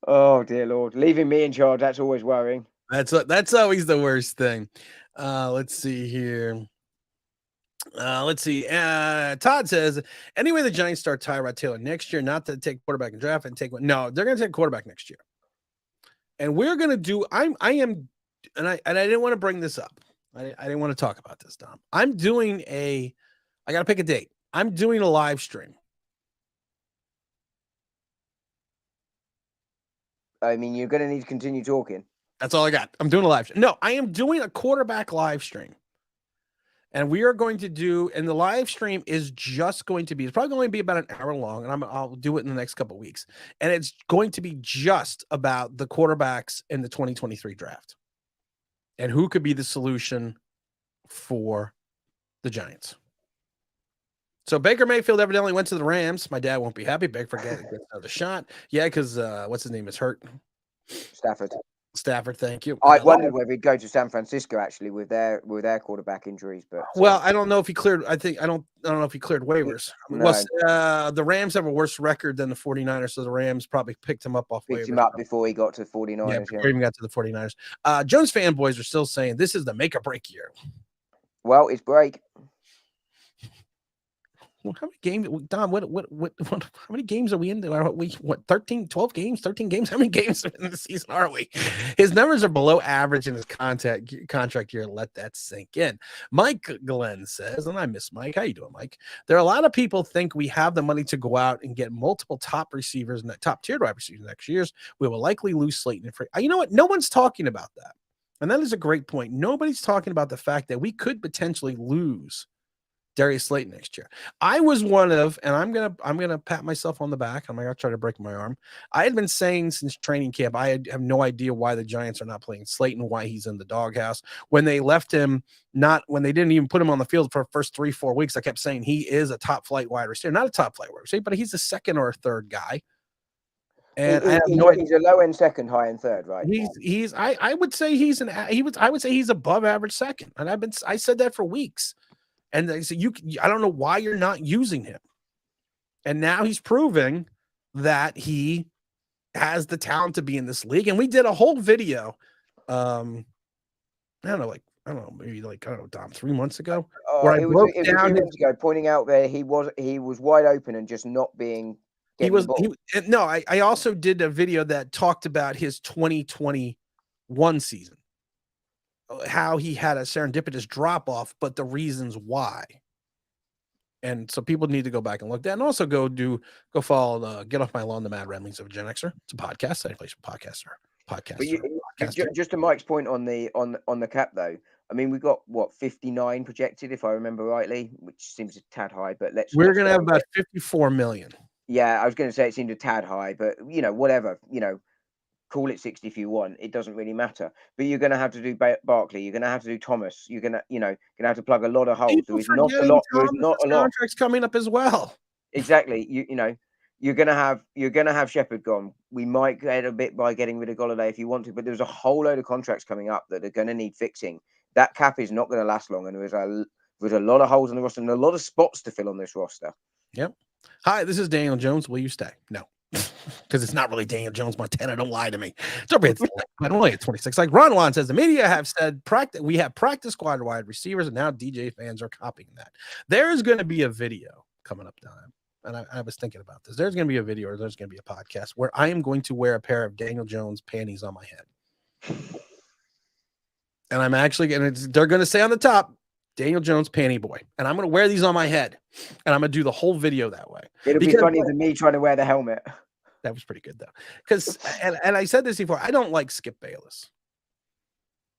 Oh dear Lord, leaving me in charge, that's always worrying. That's always the worst thing. Let's see here. Todd says, anyway, the Giants start Tyrod Taylor next year, not to take quarterback and draft and take one. No, they're going to take quarterback next year. And we're going to do, I didn't want to bring this up. I didn't want to talk about this, Dom. I got to pick a date. I'm doing a live stream. I mean, you're going to need to continue talking. That's all I got. I'm doing a live stream. No, I am doing a quarterback live stream. And we are going to do, and the live stream is just going to be, it's probably going to be about an hour long, and I'll do it in the next couple of weeks. And it's going to be just about the quarterbacks in the 2023 draft and who could be the solution for the Giants. So Baker Mayfield evidently went to the Rams. My dad won't be happy. Baker gets another shot. Yeah, because what's his name is hurt. Stafford, thank you. I wondered whether he'd go to San Francisco actually with their quarterback injuries, but well, I don't know if he cleared. I don't know if he cleared waivers. No. Well, the Rams have a worse record than the 49ers, so the Rams probably picked him up waivers. Him up before he got to the 49ers. Yeah, before he even got to the 49ers. Jones fanboys are still saying this is the make or break year. Well, it's break. Well, how many games, Don? How many games are we into? Are we 13, 12 games, 13 games? How many games in the season are we? His numbers are below average in his contract year. Let that sink in. Mike Glenn says, and I miss Mike. How you doing, Mike? There are a lot of people think we have the money to go out and get multiple top receivers and top tier wide receivers next year's. We will likely lose Slayton. You know what? No one's talking about that, and that is a great point. Nobody's talking about the fact that we could potentially lose Darius Slayton next year. I was one of, and I'm gonna pat myself on the back. I'm gonna try to break my arm. I had been saying since training camp, I have no idea why the Giants are not playing Slayton, why he's in the doghouse. When they left him, when they didn't even put him on the field for the first 3-4 weeks, I kept saying he is a top flight wide receiver, not a top flight wide receiver, but he's a second or a third guy. And he's a low end second, high end third, right? I would say I would say he's above average second, and I said that for weeks. And they say I don't know why you're not using him. And now he's proving that he has the talent to be in this league. And we did a whole video. Maybe Dom, 3 months ago. Where I broke down 3 months ago, pointing out that he was wide open and just not being. I also did a video that talked about his 2021 season. How he had a serendipitous drop off, but the reasons why. And so people need to go back and look at that, and also go follow Get Off My Lawn, the Mad Ramblings of a Gen Xer. It's a podcast. Any place for podcaster. But just to Mike's point on the cap though, I mean we've got 59 projected if I remember rightly, which seems a tad high. But we're gonna have about 54 million. Yeah, I was going to say it seemed a tad high, but whatever, call it 60 if you want. It doesn't really matter. But you're going to have to do Barkley. You're going to have to do Thomas. You're going to, have to plug a lot of holes. There is not a lot. There is not a lot. Contracts coming up as well. Exactly. You're going to have Shepard gone. We might get a bit by getting rid of Golladay if you want to, but there's a whole load of contracts coming up that are going to need fixing. That cap is not going to last long, and there's a lot of holes on the roster and a lot of spots to fill on this roster. Yep. Hi, this is Daniel Jones. Will you stay? No. Because it's not really Daniel Jones, Montana. Don't lie to me. I'm only at 26. Like Ron Juan says, the media have said we have practice squad wide receivers, and now DJ fans are copying that. There's going to be a video coming up, Don. And I was thinking about this. There's going to be a video, or there's going to be a podcast where I am going to wear a pair of Daniel Jones panties on my head. And I'm actually they're going to say on the top, Daniel Jones panty boy. And I'm going to wear these on my head. And I'm going to do the whole video that way. It'll be funnier than me trying to wear the helmet. That was pretty good, though. Because, and I said this before, I don't like Skip Bayless.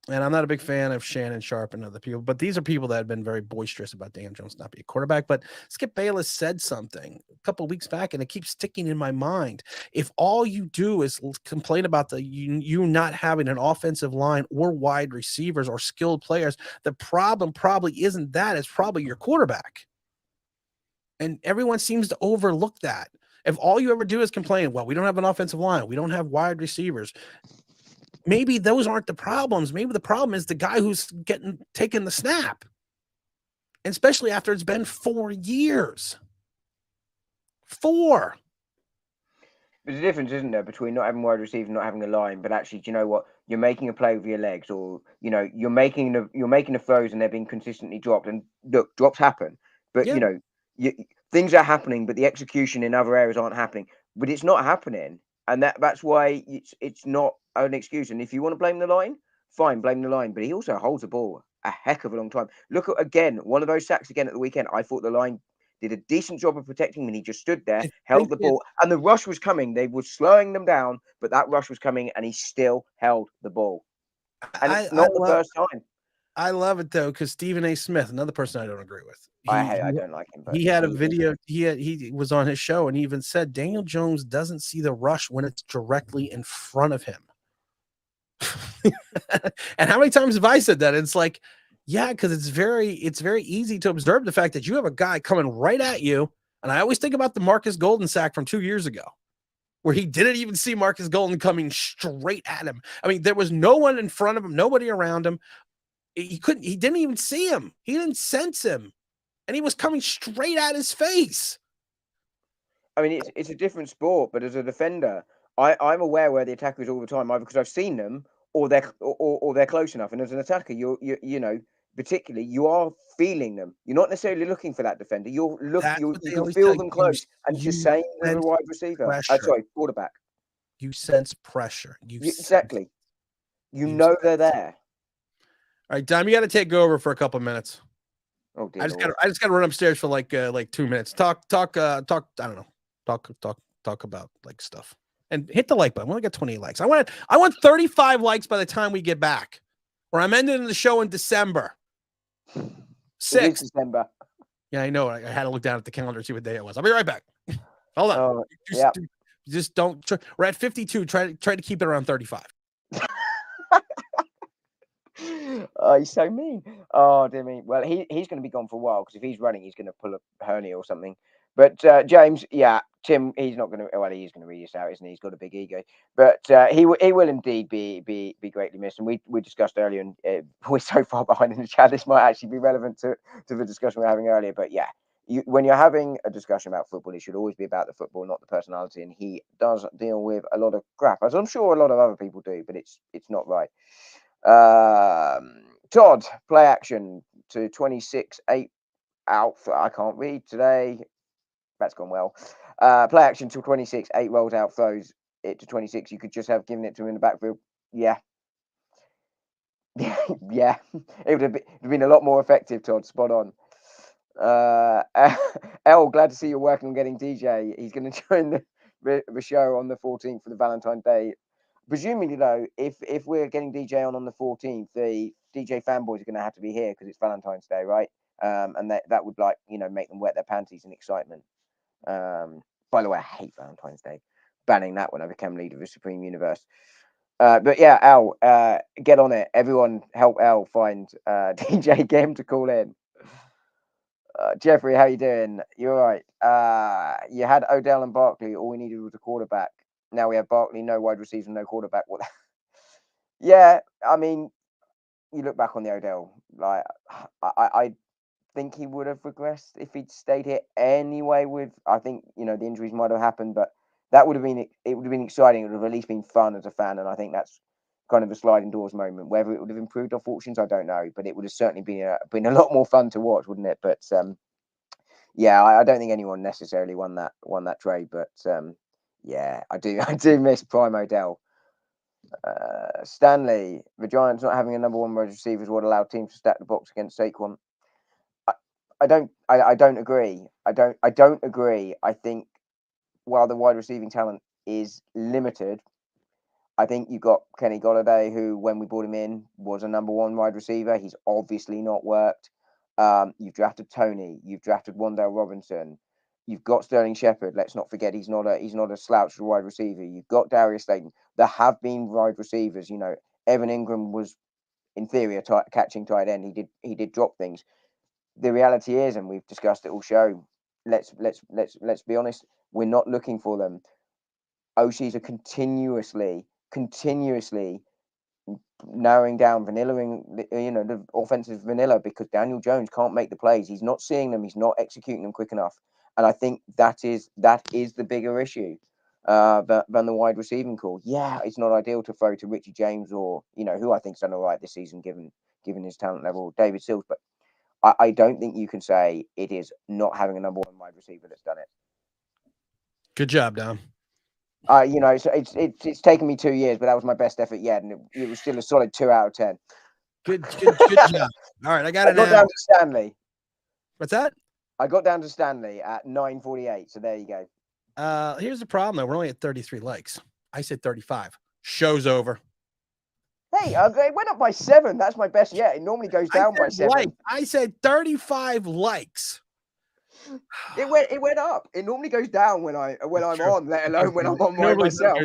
And I'm not a big fan of Shannon Sharp and other people, but these are people that have been very boisterous about Daniel Jones not being a quarterback. But Skip Bayless said something a couple of weeks back, and it keeps sticking in my mind. If all you do is complain about you not having an offensive line or wide receivers or skilled players, the problem probably isn't that. It's probably your quarterback. And everyone seems to overlook that. If all you ever do is complain, well, we don't have an offensive line, we don't have wide receivers, maybe those aren't the problems. Maybe the problem is the guy who's taking the snap, and especially after it's been 4 years. 4. There's a difference, isn't there, between not having wide receivers and not having a line, but actually, do you know what? You're making a play with your legs, or you're making the throws and they're being consistently dropped. And look, drops happen, but things are happening, but the execution in other areas aren't happening. But it's not happening, and that's why it's not an excuse. And if you want to blame the line, fine, blame the line. But he also holds the ball a heck of a long time. Look at again one of those sacks again at the weekend. I thought the line did a decent job of protecting him, and he just stood there, held the ball, and the rush was coming. They were slowing them down, but that rush was coming, and he still held the ball. And it's not the first time. I love it though, because Stephen A. Smith, another person I don't agree with. I don't like him. But he had a video. He was on his show, and he even said Daniel Jones doesn't see the rush when it's directly in front of him. And how many times have I said that? It's like, yeah, because it's very easy to observe the fact that you have a guy coming right at you. And I always think about the Marcus Golden sack from 2 years ago, where he didn't even see Marcus Golden coming straight at him. I mean, there was no one in front of him, nobody around him. He didn't even see him. He didn't sense him. And he was coming straight at his face. I mean, it's a different sport, but as a defender, I'm aware where the attacker is all the time, either because I've seen them or they're close enough. And as an attacker, you know particularly, you are feeling them. You're not necessarily looking for that defender. You That's what they can always feel tell them you. close, and it's the same with a sense wide receiver. pressure. Sorry, quarterback. You sense pressure. Exactly. You you know they're there. All right, Dom, you got to take over for a couple of minutes. Oh dear I just got to run upstairs for like 2 minutes. Talk. I don't know. Talk about like stuff. And hit the like button. We only got 20 likes. I want 35 likes by the time we get back. Or I'm ending the show in December. It is 6th. December. Yeah, I know. I had to look down at the calendar to see what day it was. I'll be right back. Hold on. Oh, yeah. Just don't. We're at 52. Try to keep it around 35. Oh, he's so mean. Oh, dear me. Well, he's going to be gone for a while because if he's running, he's going to pull a hernia or something. But James, yeah, Tim, he's not going to. Well, he's going to read this out, isn't he? He's got a big ego. But he will indeed be greatly missed. And we discussed earlier, and we're so far behind in the chat. This might actually be relevant to the discussion we we're having earlier. But yeah, when you're having a discussion about football, it should always be about the football, not the personality. And he does deal with a lot of crap, as I'm sure a lot of other people do. But it's not right. Todd, play action to 26-8 out. I can't read today. That's gone well. Play action to 26-8 rolls out, throws it to 26. You could just have given it to him in the backfield. Yeah. Yeah. It would have been a lot more effective, Todd. Spot on. El, glad to see you're working on getting DJ. He's going to join the show on the 14th for the Valentine's Day. Presumably, though, if we're getting DJ on the 14th, the DJ fanboys are going to have to be here because it's Valentine's Day, right? And that would make them wet their panties in excitement. By the way, I hate Valentine's Day. Banning that when I became leader of the Supreme Universe. But yeah, Al, get on it. Everyone help Al find DJ, get him to call in. Jeffrey, how you doing? You all right? You had Odell and Barkley. All we needed was a quarterback. Now we have Barkley, no wide receiver, no quarterback. What? Yeah, I mean, you look back on the Odell. Like, I think he would have regressed if he'd stayed here anyway. I think the injuries might have happened, but that would have been exciting. It would have at least been fun as a fan, and I think that's kind of a sliding doors moment. Whether it would have improved our fortunes, I don't know, but it would have certainly been a lot more fun to watch, wouldn't it? But yeah, I don't think anyone necessarily won that trade, but yeah, I do miss Prime Odell. Stanley, the Giants not having a number one wide receiver is what allowed teams to stack the box against Saquon. I don't agree. I don't agree. I think while the wide receiving talent is limited, I think you've got Kenny Golladay, who when we brought him in was a number one wide receiver. He's obviously not worked. You've drafted Tony. You've drafted Wan'Dale Robinson. You've got Sterling Shepard. Let's not forget he's not a slouch wide receiver. You've got Darius Slayton. There have been wide receivers. Evan Ingram was in theory a catching tight end. He did drop things. The reality is, and we've discussed it all show. Let's be honest. We're not looking for them. OCs are continuously narrowing down, vanillaing, the offensive vanilla because Daniel Jones can't make the plays. He's not seeing them. He's not executing them quick enough. And I think that is the bigger issue than the wide receiving call. Yeah, it's not ideal to throw to Richie James or who I think's done all right this season given his talent level, David Sills. But I don't think you can say it is not having a number one wide receiver that's done it. Good job, Dom. So it's taken me 2 years, but that was my best effort yet, and it was still a solid 2 out of 10. Good job. All right, I got down to Stanley. What's that? I got down to Stanley at 9:48. So there you go. Here's the problem though. We're only at 33 likes. I said 35. Show's over. Hey, it went up by 7. That's my best yet. It normally goes down by 7. I said 35 likes. It went up. It normally goes down when I'm on, let alone when I'm on myself.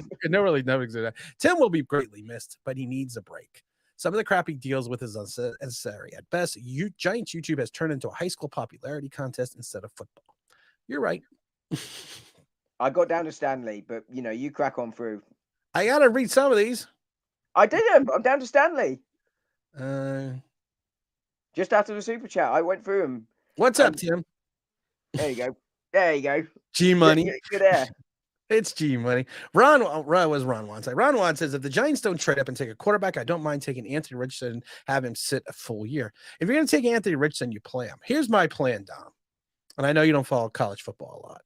Tim will be greatly missed, but he needs a break. Some of the crap he deals with is unnecessary. At best, Giants YouTube has turned into a high school popularity contest instead of football. You're right. I got down to Stanley, but you crack on through. I gotta read some of these. I didn't. I'm down to Stanley. Just after the super chat, I went through them. What's up, Tim? There you go. There you go. G Money. You're there. It's G Money. Ron Juan say? Ron Juan says, if the Giants don't trade up and take a quarterback, I don't mind taking Anthony Richardson and have him sit a full year. If you're going to take Anthony Richardson, you play him. Here's my plan, Dom. And I know you don't follow college football a lot.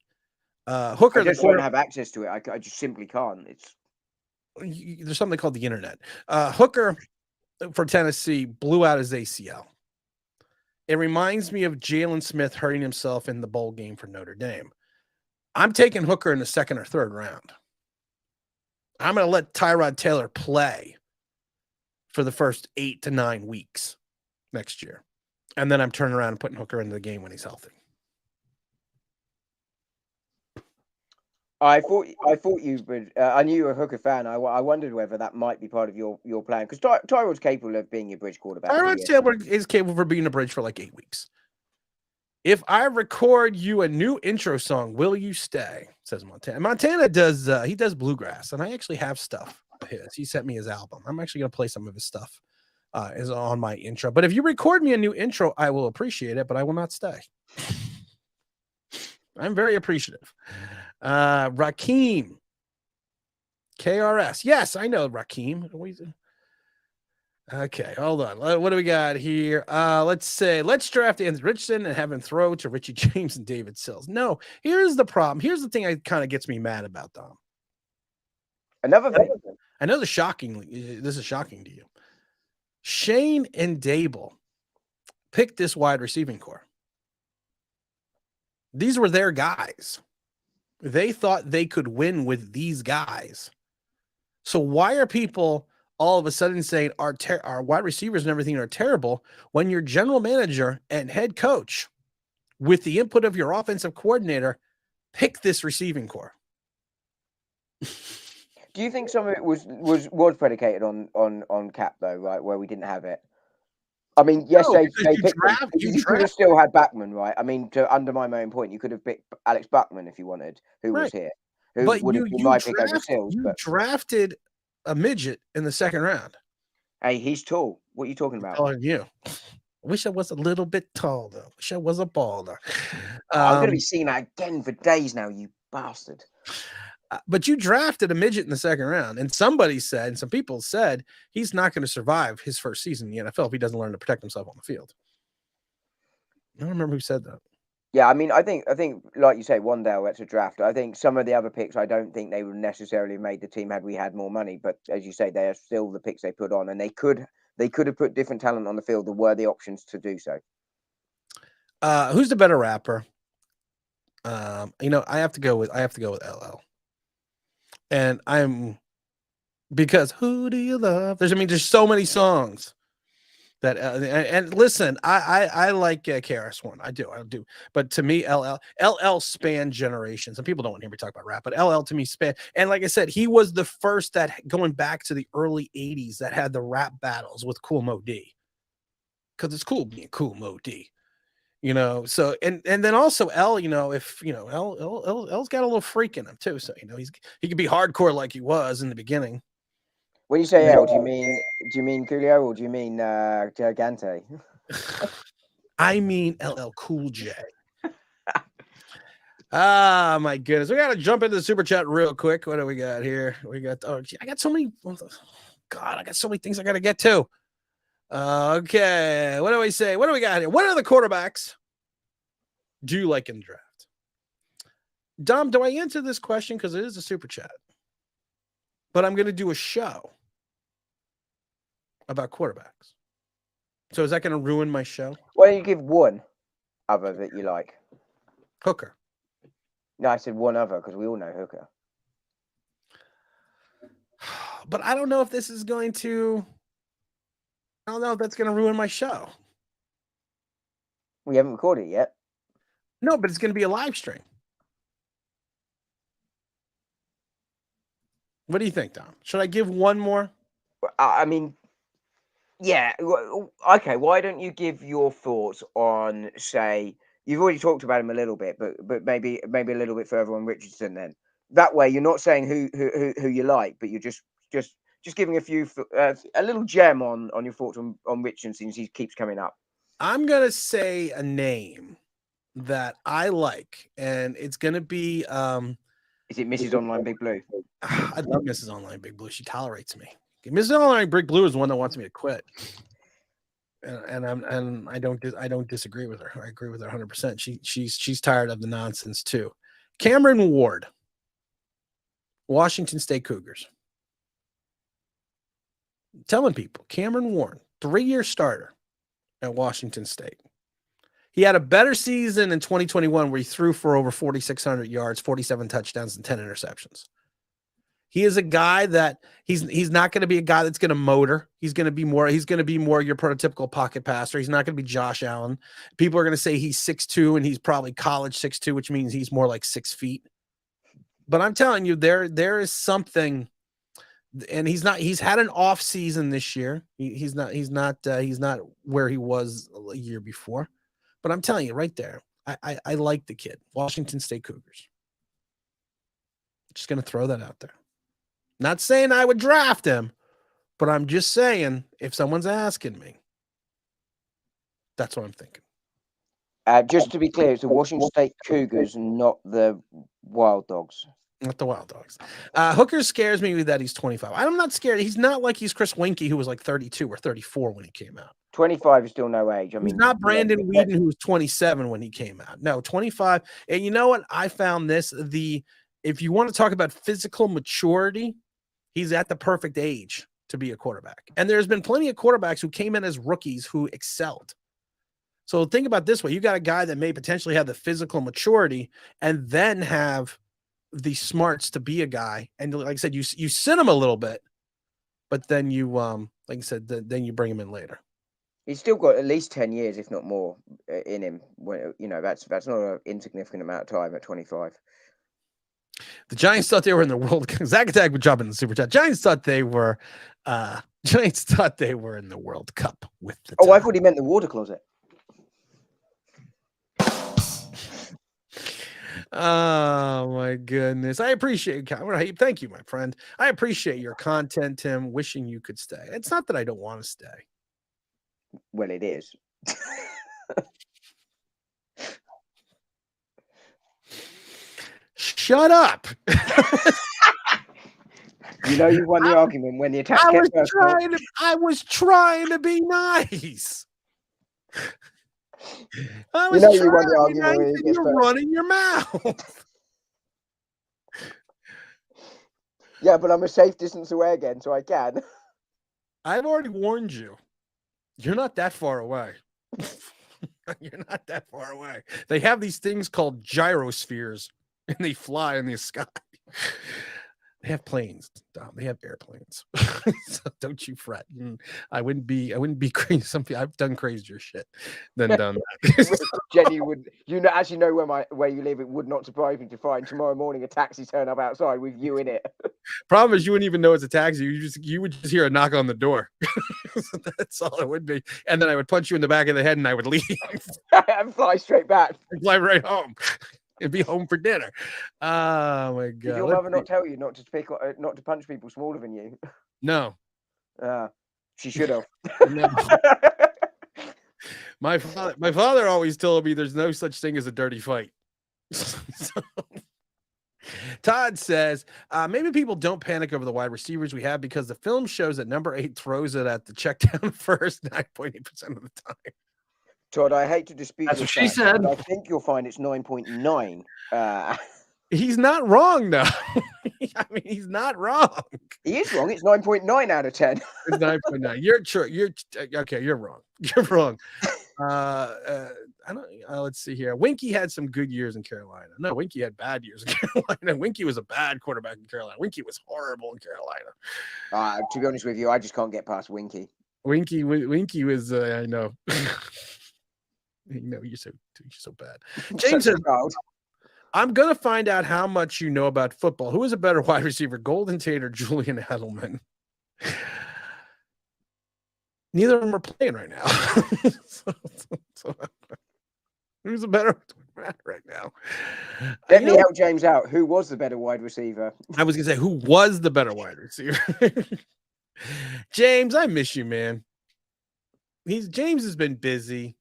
Hooker, I just don't have access to it. I just simply can't. There's something called the internet. Hooker for Tennessee blew out his ACL. It reminds me of Jalen Smith hurting himself in the bowl game for Notre Dame. I'm taking Hooker in the second or third round. I'm going to let Tyrod Taylor play for the first 8 to 9 weeks next year. And then I'm turning around and putting Hooker into the game when he's healthy. I thought you would. I knew you were a Hooker fan. I wondered whether that might be part of your plan, because Tyrod's capable of being your bridge quarterback. Tyrod Taylor is capable of being a bridge for like 8 weeks. If I record you a new intro song, will you stay? Says Montana. Montana does he does bluegrass, and I actually have stuff of his. He sent me his album. I'm actually gonna play some of his stuff is on my intro. But if you record me a new intro, I will appreciate it, but I will not stay. I'm very appreciative. Rakeem KRS. Yes, I know Rakeem. Okay, hold on. What do we got here? Let's draft Anthony Richardson and have him throw to Richie James and David Sills. No, here's the problem. Here's the thing that kind of gets me mad about, Dom. Another thing. I know this is shocking to you. Shane and Dable picked this wide receiving core. These were their guys. They thought they could win with these guys. So why are people all of a sudden saying our wide receivers and everything are terrible when your general manager and head coach, with the input of your offensive coordinator, picked this receiving core? Do you think some of it was predicated on cap though, right? Where we didn't have it. I mean, yes, No, they picked you could have still had Backman, right? I mean, to undermine my own point, you could have picked Alex Buckman if you wanted, who was here, who would have been my pick over Sills. You drafted a midget in the second round. Hey, he's tall. What are you talking about? Telling you. I wish I was a little bit taller. Wish I was a baller. I'm going to be seeing that again for days now, you bastard. But you drafted a midget in the second round, and somebody said, and some people said, he's not going to survive his first season in the NFL if he doesn't learn to protect himself on the field. I don't remember who said that. Yeah, I mean, I think, like you say, Wandale, that's a draft. I think some of the other picks, I don't think they would necessarily have made the team had we had more money. But as you say, they are still the picks they put on, and they could have put different talent on the field. There were the options to do so. Who's the better rapper? I have to go with LL. And because who do you love? There's so many songs that and listen, I like KRS-One. I do. But to me, LL spanned generations. And people don't want to hear me talk about rap, but LL to me spanned. And like I said, he was the first that going back to the early 80s that had the rap battles with Cool Mo D. Because it's cool being Cool Mo D. So and then also L's got a little freak in him too. So he could be hardcore like he was in the beginning. When you say L, do you mean Coolio or do you mean Gigante? I mean LL Cool J. Ah, my goodness. We got to jump into the super chat real quick. What do we got here? I got so many. God, I got so many things I got to get to. Okay. What do we say? What do we got here? What are the quarterbacks do you like in the draft? Dom, do I answer this question? Because it is a super chat. But I'm going to do a show about quarterbacks. So is that going to ruin my show? Why don't you give one other that you like? Hooker. No, I said one other because we all know Hooker. But I don't know if this is going to... I don't know if that's going to ruin my show. We haven't recorded it yet. No, but it's going to be a live stream. What do you think, Dom? Should I give one more? I mean, yeah. Okay, why don't you give your thoughts on, say, you've already talked about him a little bit, but maybe a little bit further on Richardson then. That way you're not saying who you like, but you're just giving a little gem on your thoughts on Richardson since he keeps coming up. I'm going to say a name that I like, and it's going to be Is it Mrs. Online Big Blue? I love Mrs. Online Big Blue. She tolerates me. Mrs. Online Big Blue is the one that wants me to quit. And I don't disagree with her. I agree with her 100%. She's tired of the nonsense too. Cameron Ward, Washington State Cougars. I'm telling people, Cameron Ward, 3-year starter at Washington State. He had a better season in 2021 where he threw for over 4,600 yards, 47 touchdowns, and 10 interceptions. He is a guy that he's not going to be a guy that's going to motor. He's going to be more your prototypical pocket passer. He's not going to be Josh Allen. People are going to say he's 6'2", and he's probably college 6'2", which means he's more like 6 feet. But I'm telling you, there is something, and he's had an off season this year. He's not where he was a year before. But I'm telling you right there, I like the kid. Washington State Cougars. Just going to throw that out there. Not saying I would draft him, but I'm just saying if someone's asking me, that's what I'm thinking. Just to be clear, it's the Washington State Cougars, not the Wild Dogs. Not the Wild Dogs. Hooker scares me that he's 25. I'm not scared. He's not like he's Chris Winkie, who was like 32 or 34 when he came out. 25 is still no age. I mean, he's not Brandon Whedon, who was 27 when he came out. No, 25. And you know what? I found this. If you want to talk about physical maturity, he's at the perfect age to be a quarterback. And there's been plenty of quarterbacks who came in as rookies who excelled. So think about it this way. You got a guy that may potentially have the physical maturity and then have the smarts to be a guy. And like I said, you sit him a little bit, but then you, like I said, then you bring him in later. He's still got at least 10 years, if not more, in him. When, that's not an insignificant amount of time at 25. The Giants thought they were in the World Cup. Zach Attack would jump in the super chat. Giants thought they were in the World Cup with the Oh, I thought he meant the water closet. Oh my goodness. I appreciate it. Thank you, my friend. I appreciate your content, Tim. Wishing you could stay. It's not that I don't want to stay. Well, it is. Shut up. You won the argument when the attack I was trying to be nice. I was you won the argument nice, and you're running your mouth. Yeah, but I'm a safe distance away again, so I can. I've already warned you. You're not that far away. You're not that far away. They have these things called gyrospheres, and they fly in the sky. They have planes, Dom. They have airplanes. So don't you fret. I wouldn't be crazy. I've done crazier shit than done that. Jenny would, actually know where you live. It would not surprise me to find tomorrow morning a taxi turn up outside with you in it. Problem is, you wouldn't even know it's a taxi. You would just hear a knock on the door. That's all it would be. And then I would punch you in the back of the head, and I would leave and fly straight back. Fly right home. And be home for dinner. Oh my god! Did your mother not tell you not to punch people smaller than you? No. She should have. No. My father always told me there's no such thing as a dirty fight. Todd says maybe people don't panic over the wide receivers we have because the film shows that number 8 throws it at the check down first 9.8% of the time. Todd, I hate to dispute. That's what she said. I think you'll find it's 9.9. He's not wrong, though. I mean, he's not wrong. He is wrong. It's 9.9 out of 10. It's 9.9. You're true. You're okay. You're wrong. You're wrong. Let's see here. Winkie had some good years in Carolina. No, Winkie had bad years in Carolina. Winkie was a bad quarterback in Carolina. Winkie was horrible in Carolina. To be honest with you, I just can't get past Winkie. Winkie was. I know. You're so bad. James says, I'm gonna find out how much you know about football. Who is a better wide receiver, Golden Tate or Julian Edelman? Neither of them are playing right now. so who's a better right now? Let me help James out. Who was the better wide receiver? I was gonna say who was the better wide receiver. James, I miss you, man. James has been busy.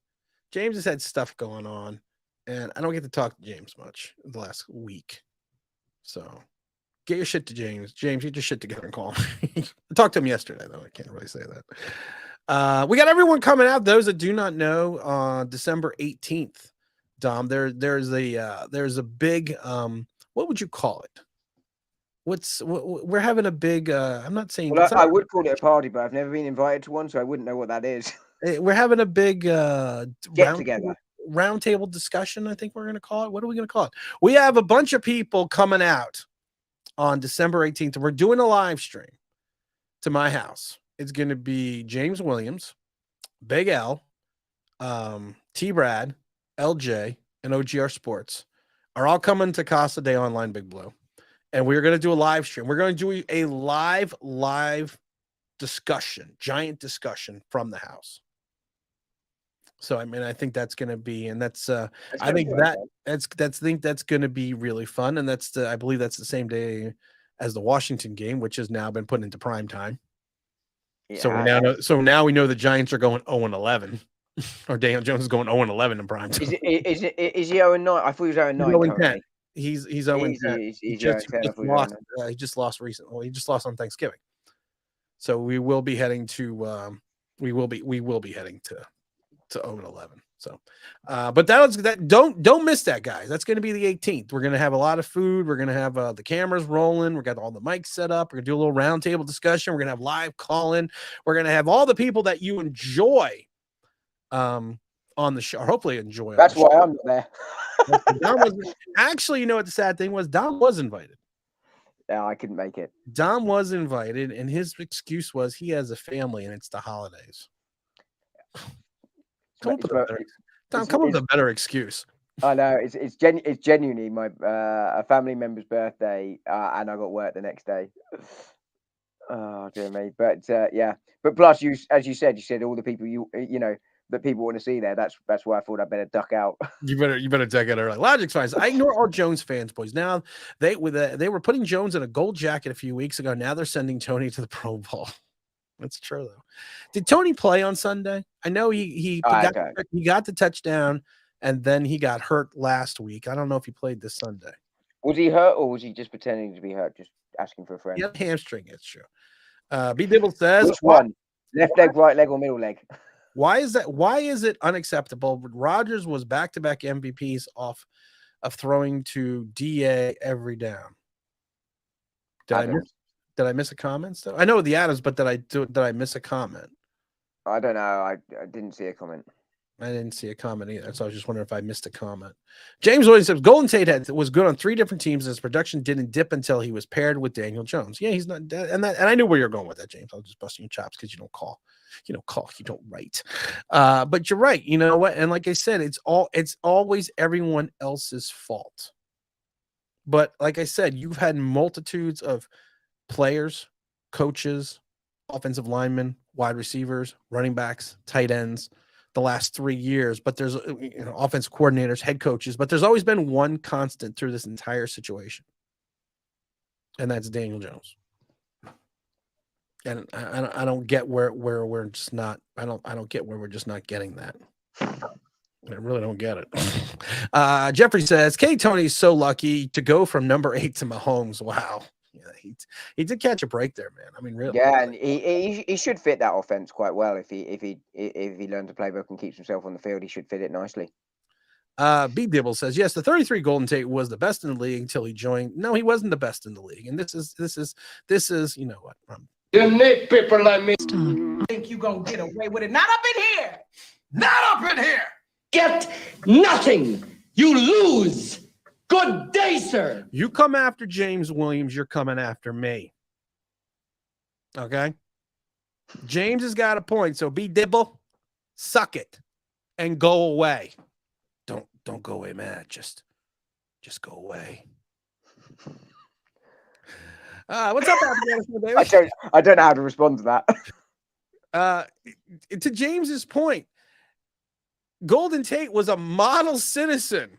James has had stuff going on, and I don't get to talk to James much the last week. So get your shit to James. James, get your shit together and call him. I talked to him yesterday, though. I can't really say that. We got everyone coming out. Those that do not know, on December 18th, Dom, there's a big what would you call it? We're having a big I'm not saying Well, I would call it a party, but I've never been invited to one, so I wouldn't know what that is. we're having a big Get together. roundtable discussion, I think we're going to call it. What are we going to call it? We have a bunch of people coming out on December 18th. We're doing a live stream to my house. It's going to be James Williams, Big L, T Brad, LJ, and OGR Sports are all coming to Casa de Online Big Blue. And we're going to do a live stream. We're going to do a live discussion, giant discussion from the house. So, I mean, I think that's going to be, and that's going to be really fun. And I believe that's the same day as the Washington game, which has now been put into prime time. Yeah, so now we know the Giants are going 0-11, or Daniel Jones is going 0-11 in prime time. Is he 0-9? I thought he was 0-9. He's 0-10. He just lost recently. Well, he just lost on Thanksgiving. So we will be heading to we will be heading to 0-11. So but don't miss that, guys. That's going to be the 18th. We're going to have a lot of food. We're going to have the cameras rolling. We got all the mics set up. We're going to do a little roundtable discussion. We're going to have live call-in. We're going to have all the people that you enjoy on the show, or hopefully enjoy. That's why I'm not there. Actually, you know what the sad thing was? Dom was invited. Yeah, I couldn't make it. Dom was invited, and his excuse was he has a family and it's the holidays. Come up with a better excuse. I know it's genuinely my a family member's birthday, and I got work the next day. Oh dear me, but yeah, but plus as you said all the people you know that people want to see there. That's why I thought I better duck out. You better duck out early. Logic's fine. I ignore all Jones fans, boys. Now they were putting Jones in a gold jacket a few weeks ago. Now they're sending Tony to the Pro Bowl. That's true though. Did Tony play on Sunday? I know he got the touchdown, and then he got hurt last week. I don't know if he played this Sunday. Was he hurt, or was he just pretending to be hurt, just asking for a friend? Yeah, hamstring. It's true. B. Dibble says, which one? Left leg, right leg, or middle leg? Why is that? Why is it unacceptable? Rodgers was back-to-back MVPs off of throwing to DA every down. Did I miss a comment? Still? I know the Adams, but did I miss a comment? I don't know. I didn't see a comment. I didn't see a comment either, so I was just wondering if I missed a comment. James Williams says Golden Tate was good on 3 different teams, and his production didn't dip until he was paired with Daniel Jones. Yeah, he's not, and I knew where you're going with that, James. I was just busting your chops because you don't call. You don't call, you don't write. But you're right. You know what? And like I said, it's always everyone else's fault. But like I said, you've had multitudes of players, coaches, offensive linemen, wide receivers, running backs, tight ends the last 3 years. But there's offense coordinators, head coaches, but there's always been one constant through this entire situation. And that's Daniel Jones. And I don't get where we're just not. I don't get where we're just not getting that. I really don't get it. Jeffrey says, "K. Tony's so lucky to go from number 8 to Mahomes." Wow, yeah, he did catch a break there, man. I mean, really. Yeah, and he should fit that offense quite well if he learns the playbook and keeps himself on the field. He should fit it nicely. B. Dibble says, yes, the 33 Golden Tate was the best in the league until he joined. No, he wasn't the best in the league, and this is you know what. You need people like me. Think you gonna get away with it? Not up in here. Not up in here. Get nothing. You lose. Good day, sir. You come after James Williams, you're coming after me. Okay? James has got a point, so B. Dibble, suck it and go away. Don't go away, man. Just go away. What's up, David? I don't know how to respond to that. To James's point, Golden Tate was a model citizen,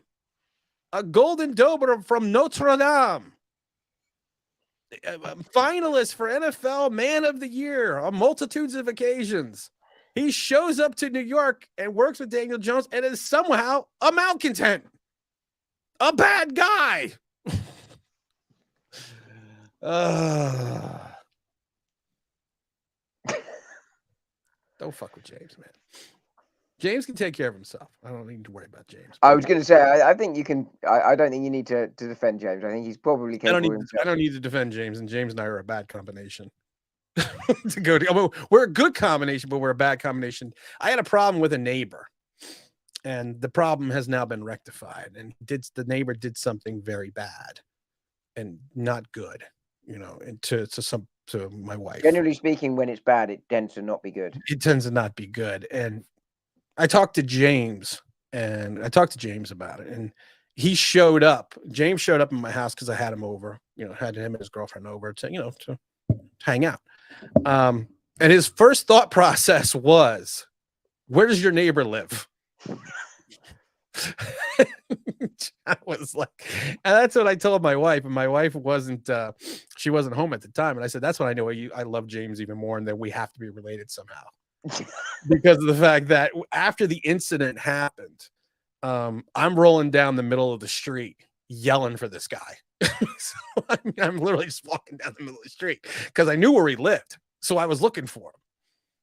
a Golden Dober from Notre Dame, a finalist for NFL Man of the Year on multitudes of occasions. He shows up to New York and works with Daniel Jones and is somehow a malcontent, a bad guy. Don't fuck with James, man. James can take care of himself. I don't need to worry about James. I was going to say, I think you can. I don't think you need to defend James. I think he's probably capable. I don't need to defend James, and James and I are a bad combination. To go to, I mean, we're a good combination, but we're a bad combination. I had a problem with a neighbor, and the problem has now been rectified. And the neighbor did something very bad and not good, you know, and to my wife. Generally speaking, when it's bad, it tends to not be good. It tends to not be good. And I talked to James about it, and he showed up. James showed up in my house because I had him over, you know, had him and his girlfriend over to, you know, to hang out. And his first thought process was, where does your neighbor live? I was like, and that's what I told my wife, and my wife wasn't she wasn't home at the time, and I said, that's when I know I love James even more, and that we have to be related somehow. Because of the fact that after the incident happened, I'm rolling down the middle of the street yelling for this guy. So I'm literally just walking down the middle of the street because I knew where he lived. So I was looking for him.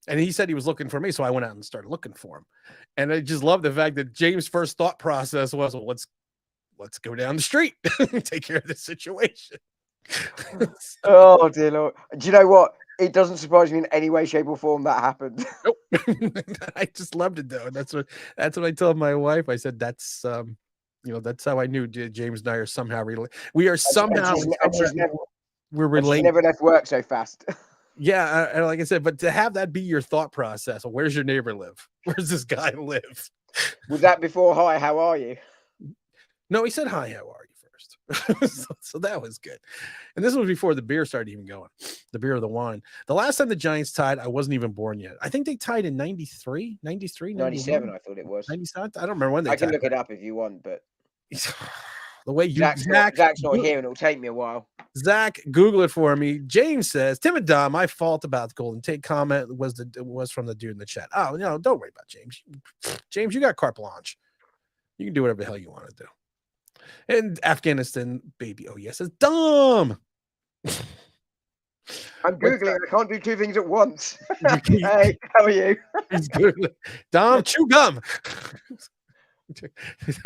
And he said he was looking for me. So I went out and started looking for him. And I just love the fact that James' first thought process was, well, let's go down the street and take care of this situation. Oh, dear Lord. Do you know what? It doesn't surprise me in any way, shape, or form that happened. Nope. I just loved it though. That's what I told my wife. I said that's you know, that's how I knew James and I are somehow related. We are somehow we're related. Never left work so fast. Yeah, like I said, but to have that be your thought process, well, where's your neighbor live? Where's this guy live? Was that before hi, how are you? No, he said hi, how are you first. so that was good. And this was before the beer started even going. The beer or the wine. The last time the Giants tied, I wasn't even born yet. I think they tied in 93, 93, 97, I thought it was. 97. I don't remember when they tied. I can look it up if you want, but the way you Zach's not here, and it'll take me a while. Zach, Google it for me. James says, Tim and Dom, my fault about the Golden Tate comment was from the dude in the chat. Oh, no, don't worry about James. James, you got carte blanche. You can do whatever the hell you want to do. And Afghanistan, baby, oh yes, it's Dom. I'm Googling. I can't do two things at once. Hey, how are you? He's Googling. Dom, chew gum.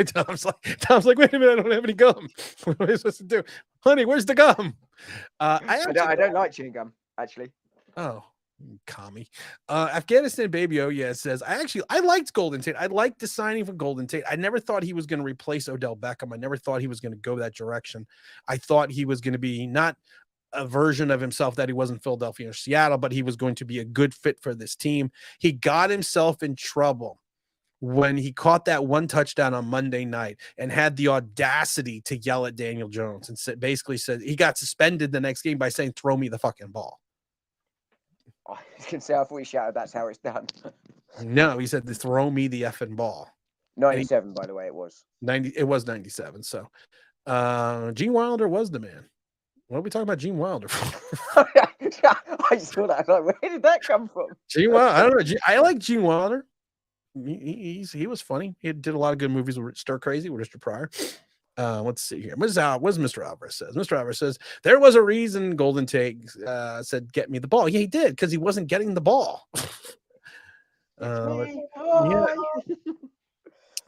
Tom's like, wait a minute, I don't have any gum. What am I supposed to do? Honey, where's the gum? I don't like chewing gum, actually. Oh, commie. Afghanistan baby, oh yeah, says I liked Golden Tate. I liked the signing for Golden Tate. I never thought he was going to replace Odell Beckham. I never thought he was going to go that direction. I thought he was going to be not a version of himself that he was in Philadelphia or Seattle, but he was going to be a good fit for this team. He got himself in trouble when he caught that one touchdown on Monday night and had the audacity to yell at Daniel Jones and basically said he got suspended the next game by saying, throw me the fucking ball. I can say I thought he shouted, that's how it's done. No, he said, throw me the effing ball. 97, by the way, it was. 90. It was 97. So Gene Wilder was the man. What are we talking about Gene Wilder for? I saw that. I was like, where did that come from? Gene Wilder. I don't know. I like Gene Wilder. He was funny. He did a lot of good movies with Stir Crazy with Mr. Pryor. Let's see here. What's Mr. Alvarez says? Mr. Alvarez says there was a reason Golden Tate said get me the ball. Yeah, he did, because he wasn't getting the ball. Yeah.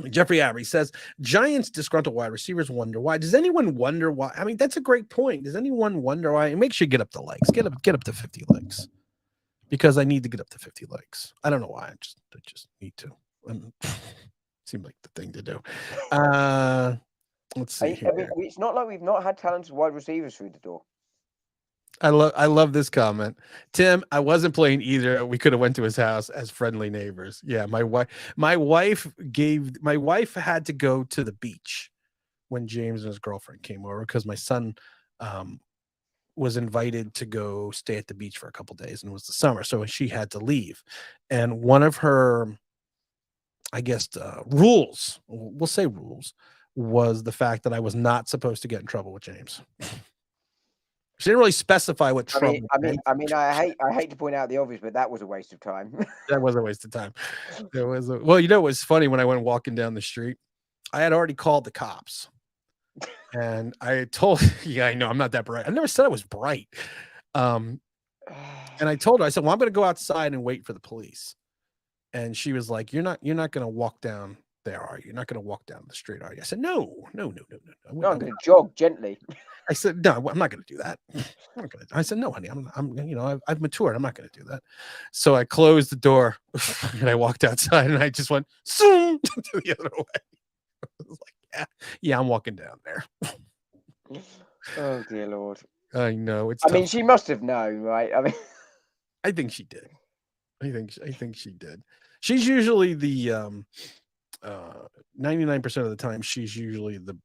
Jeffrey Avery says Giants disgruntled wide receivers wonder why. Does anyone wonder why? I mean, that's a great point. Does anyone wonder why? And make sure you get up the likes. Get up to 50 likes. Because I need to get up to 50 likes. I don't know why. I just need to. Seemed like the thing to do. Let's see. I mean, it's not like we've not had talented wide receivers through the door. I love this comment. Tim, I wasn't playing either. We could have went to his house as friendly neighbors. Yeah, my wife had to go to the beach when James and his girlfriend came over because my son was invited to go stay at the beach for a couple days, and it was the summer, so she had to leave. And one of her, I guess, rules, we'll say rules, was the fact that I was not supposed to get in trouble with James. She didn't really specify what trouble. I hate to point out the obvious, but that was a waste of time. That was a waste of time. Well, you know, it was funny when I went walking down the street. I had already called the cops. And I told, yeah, I know I'm not that bright. I never said I was bright. And I told her, I said, well, I'm going to go outside and wait for the police. And she was like, you're not going to walk down there, are you? You're not going to walk down the street, are you? I said, no. No, I'm going to jog gently. I said, no, I'm not going to do that. I said, no, honey, I've matured. I'm not going to do that. So I closed the door and I walked outside and I just went zoom to the other way. I was like, yeah, I'm walking down there. Oh dear Lord. I know it's. I mean, she must have known, right? I mean, I think she did. I think she did. She's usually the 99% of the time. She's usually the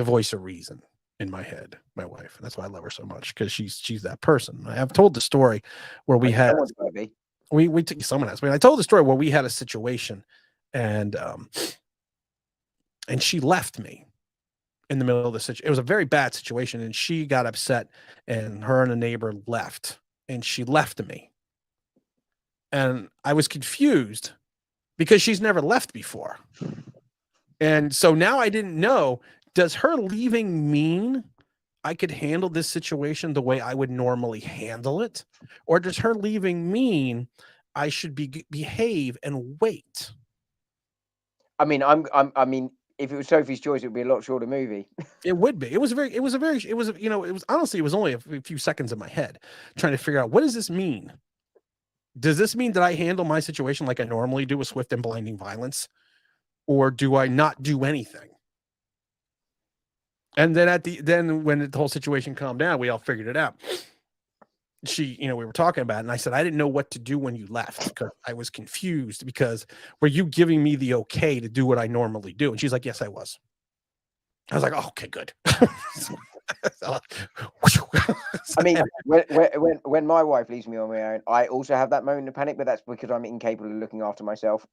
voice of reason in my head, my wife. And that's why I love her so much, because she's that person. I've told the story where we had we took someone else. I mean, I told the story where we had a situation and she left me in the middle of the situation. It was a very bad situation, and she got upset, and her and a neighbor left, and she left me. And I was confused because she's never left before. And so now I didn't know, does her leaving mean I could handle this situation the way I would normally handle it? Or does her leaving mean I should behave and wait? I mean, I mean, if it was Sophie's Choice, it would be a lot shorter movie. It would be. It was honestly, it was only a few seconds in my head trying to figure out, what does this mean? Does this mean that I handle my situation like I normally do with swift and blinding violence? Or do I not do anything? And then when the whole situation calmed down, we all figured it out. We were talking about it, and I said, I didn't know what to do when you left because I was confused, because were you giving me the okay to do what I normally do? And she's like, yes, I was. I was like, oh, okay, good. I mean, when my wife leaves me on my own, I also have that moment of panic, but that's because I'm incapable of looking after myself.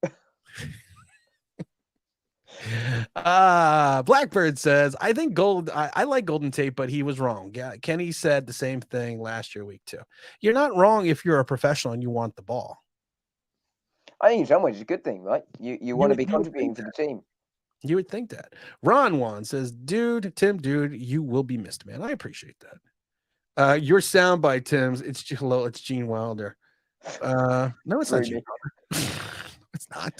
Blackbird says, I think I like Golden Tate, but he was wrong. Yeah, Kenny said the same thing last year, week 2. You're not wrong if you're a professional and you want the ball. I think in some ways it's a good thing, right? You want to be contributing to the team. You would think that. Ron Juan says, dude, you will be missed, man. I appreciate that. Your soundbite, Tim's, it's Gene Wilder. No, it's not Gene Wilder. It's not.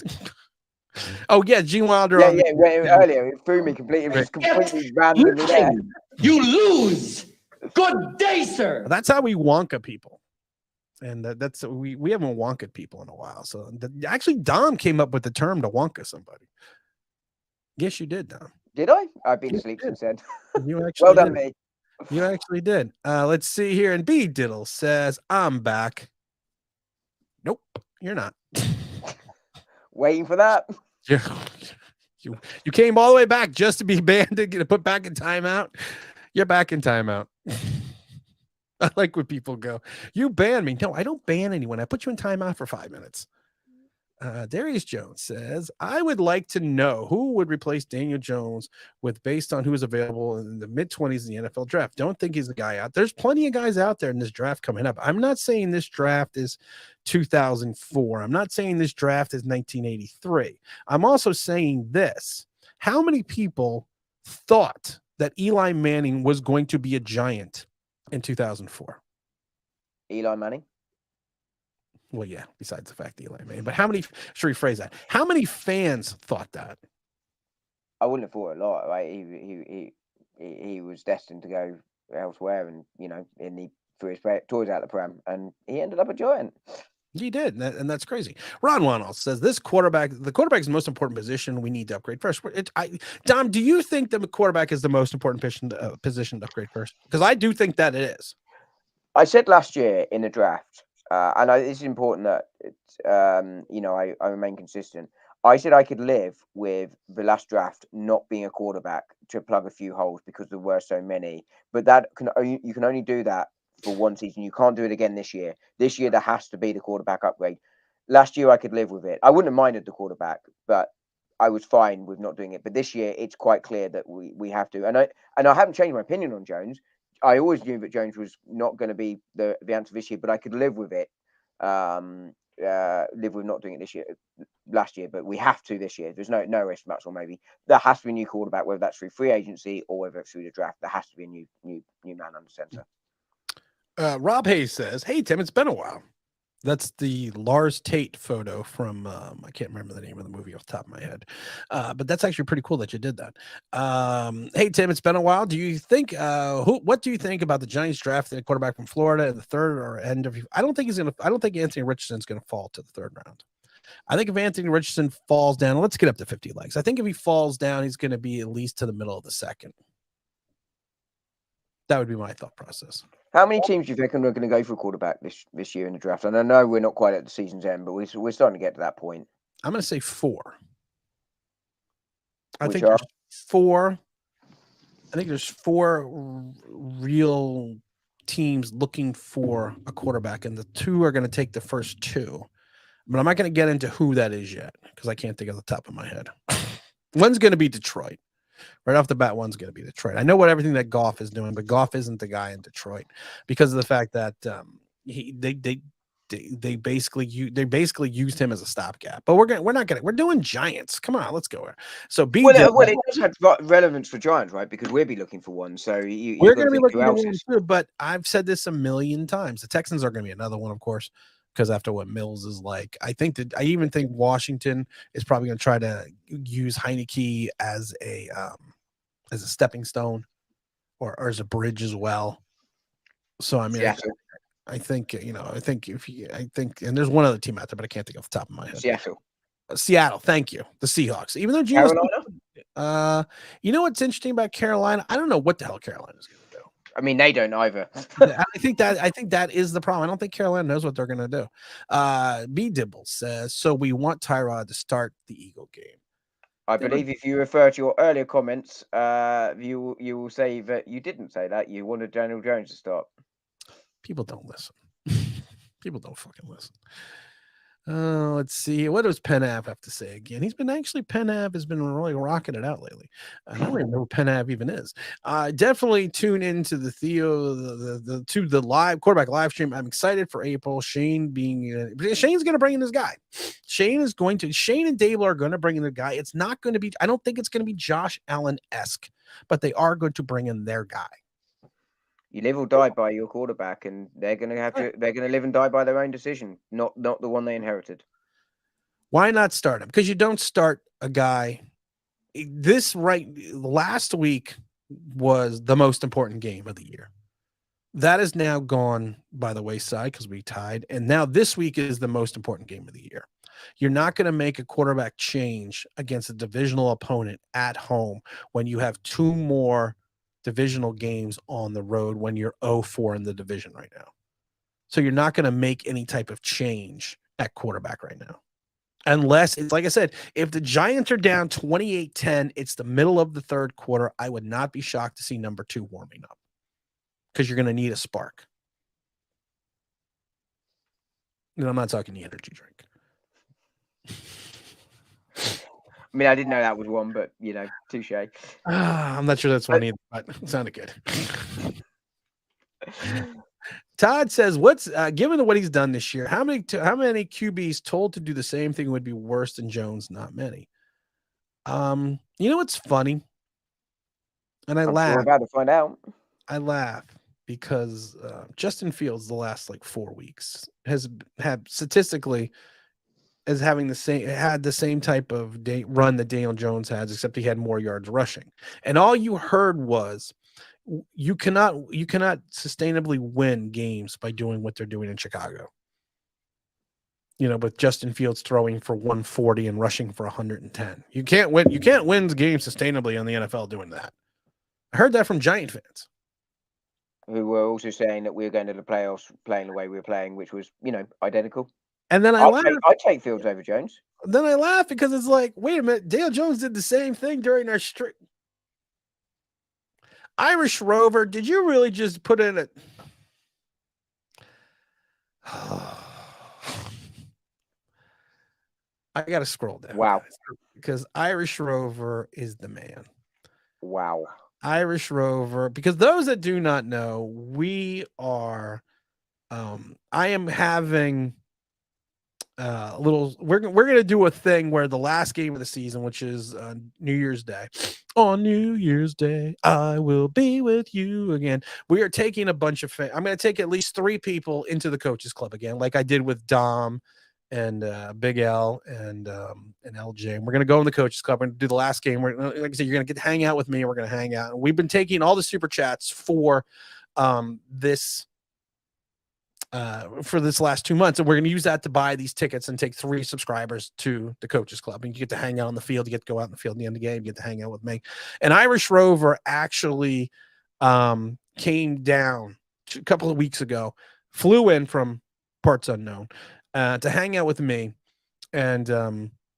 Oh yeah, Gene Wilder. Earlier it threw me completely. It was completely randomly there. You lose. Good day, sir. That's how we Wonka people, and that's we haven't Wonka people in a while. So actually, Dom came up with the term to Wonka somebody. Yes, you did, Dom. Did I? I've been asleep since then. You actually well done, mate. You actually did. Let's see here. And B Diddle says, I'm back. Nope, you're not. Waiting for that. You came all the way back just to be banned to get put back in timeout. You're back in timeout. I like when people go, you ban me. No, I don't ban anyone. I put you in timeout for 5 minutes. Darius Jones says, I would like to know who would replace Daniel Jones based on who is available in the mid-20s in the NFL draft. Don't think he's the guy out. There's plenty of guys out there in this draft coming up. I'm not saying this draft is 2004. I'm not saying this draft is 1983. I'm also saying this. How many people thought that Eli Manning was going to be a giant in 2004? Eli Manning? Well, yeah, besides the fact that Eli Manning. But how many, should rephrase that? How many fans thought that? I wouldn't have thought a lot, right? He was destined to go elsewhere, and he threw his toys out the pram, and he ended up a giant. He did, and that's crazy. Ron Wannell says the quarterback is the most important position we need to upgrade first. Dom, do you think the quarterback is the most important position to upgrade first? Because I do think that it is. I said last year in the draft, and this is important that I remain consistent. I said I could live with the last draft not being a quarterback to plug a few holes because there were so many. But you can only do that for one season. You can't do it again this year. This year there has to be the quarterback upgrade. Last year I could live with it. I wouldn't have minded the quarterback, but I was fine with not doing it. But this year it's quite clear that we have to. And I haven't changed my opinion on Jones. I always knew that Jones was not going to be the answer this year, but I could live with it. Live with not doing it last year, but we have to this year. There's no ifs, buts, or maybe. There has to be a new quarterback, whether that's through free agency or whether it's through the draft. There has to be a new man under center. Rob Hayes says, "Hey Tim, it's been a while." That's the Lars Tate photo from I can't remember the name of the movie off the top of my head, but that's actually pretty cool that you did that. Hey Tim, it's been a while. Do you think what do you think about the Giants drafting a quarterback from Florida in the third or end of? I don't think Anthony Richardson's going to fall to the third round. I think if Anthony Richardson falls down, let's get up to 50 legs. I think if he falls down, he's going to be at least to the middle of the second. That would be my thought process. How many teams do you think are going to go for a quarterback this year in the draft? And I know we're not quite at the season's end, but we're starting to get to that point. I'm going to say 4. I Which think are? there's 4. I think there's 4 real teams looking for a quarterback, and the 2 are going to take the first 2. But I'm not going to get into who that is yet because I can't think of the top of my head. One's going to be Detroit. Right off the bat, one's going to be Detroit. I know what everything that Goff is doing, but Goff isn't the guy in Detroit because of the fact that they basically used him as a stopgap. But we're doing Giants. Come on, let's go. So it does have relevance for Giants, right? Because we'll be looking for one. So we're going to be looking for one too. But I've said this a million times. The Texans are going to be another one, of course. Because after what Mills is like, I even think Washington is probably going to try to use Heineke as a stepping stone or as a bridge as well. So I mean, yeah. I think and there's one other team out there, but I can't think off the top of my head. Seattle, thank you, the Seahawks. Even though Carolina, you know what's interesting about Carolina? I don't know what the hell Carolina's going to do. I mean, they don't either. I think that is the problem. I don't think Carolina knows what they're going to do. B Dibble says, so we want Tyrod to start the Eagle game. I believe if you refer to your earlier comments, you will say that you didn't say that. You wanted Daniel Jones to start. People don't listen. People don't fucking listen. Let's see. What does Penn Ave have to say again? Penn Ave has been really rocking it out lately. I don't even know who Penn Ave even is. Definitely tune into the the live quarterback live stream. I'm excited for April. Shane's going to bring in this guy. Shane and Dable are going to bring in the guy. It's not going to be, I don't think it's going to be Josh Allen-esque, but they are going to bring in their guy. You live or die by your quarterback, and they're going to live and die by their own decision, not the one they inherited. Why not start him? Because you don't start a guy. Last week was the most important game of the year. That is now gone by the wayside because we tied. And now this week is the most important game of the year. You're not going to make a quarterback change against a divisional opponent at home when you have 2 more divisional games on the road when you're 0-4 in the division right now. So you're not going to make any type of change at quarterback right now. Unless it's like I said, if the Giants are down 28-10, it's the middle of the third quarter. I would not be shocked to see number 2 warming up because you're going to need a spark. And I'm not talking the energy drink. I mean, I didn't know that was one, but touche. I'm not sure that's one either, but it sounded good. Todd says, "What's given what he's done this year? How many QBs told to do the same thing would be worse than Jones? Not many. You know what's funny? And I laugh. We're about to find out. I laugh because Justin Fields the last 4 weeks has had statistically." As having the same type of run that Daniel Jones has, except he had more yards rushing. And all you heard was you cannot sustainably win games by doing what they're doing in Chicago. With Justin Fields throwing for 140 and rushing for 110. You can't win games sustainably on the NFL doing that. I heard that from Giant fans. Who were also saying that we were going to the playoffs playing the way we were playing, which was, identical. And then I take Fields over Jones. Then I laugh because it's like, wait a minute, Daniel Jones did the same thing during our streak. Irish Rover, did you really just put in a? I got to scroll down. Wow. Because Irish Rover is the man. Wow. Irish Rover, because those that do not know, we are, I am having we're gonna do a thing where the last game of the season, which is New Year's Day, on New Year's Day I will be with you again. We are taking a bunch of I'm gonna take at least 3 people into the coaches club again, like I did with Dom and Big L and LJ. And we're gonna go in the coaches club. We're gonna do the last game. We're, like I said, you're gonna get to hang out with me, and we're gonna hang out. And we've been taking all the super chats for this last 2 months, and we're going to use that to buy these tickets and take 3 subscribers to the coaches club, and you get to hang out on the field. You get to go out in the field at the end of the game. You get to hang out with me. And Irish Rover actually came down a couple of weeks ago, flew in from parts unknown to hang out with me, and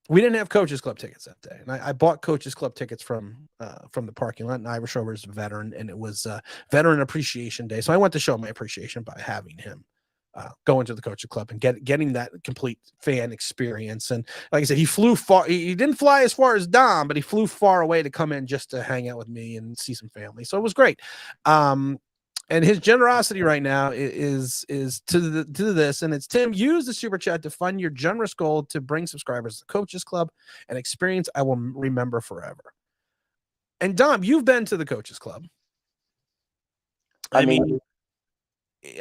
we didn't have coaches club tickets that day, and I bought coaches club tickets from the parking lot. And Irish Rover is a veteran, and it was Veteran Appreciation Day, so I went to show my appreciation by having him going to the coaches club and getting that complete fan experience. And like I said, he flew far. He didn't fly as far as Dom, but he flew far away to come in just to hang out with me and see some family. So it was great. And his generosity right now is to this, and it's Tim, use the super chat to fund your generous goal to bring subscribers to the coaches club, an experience I will remember forever. And Dom, you've been to the coaches club. I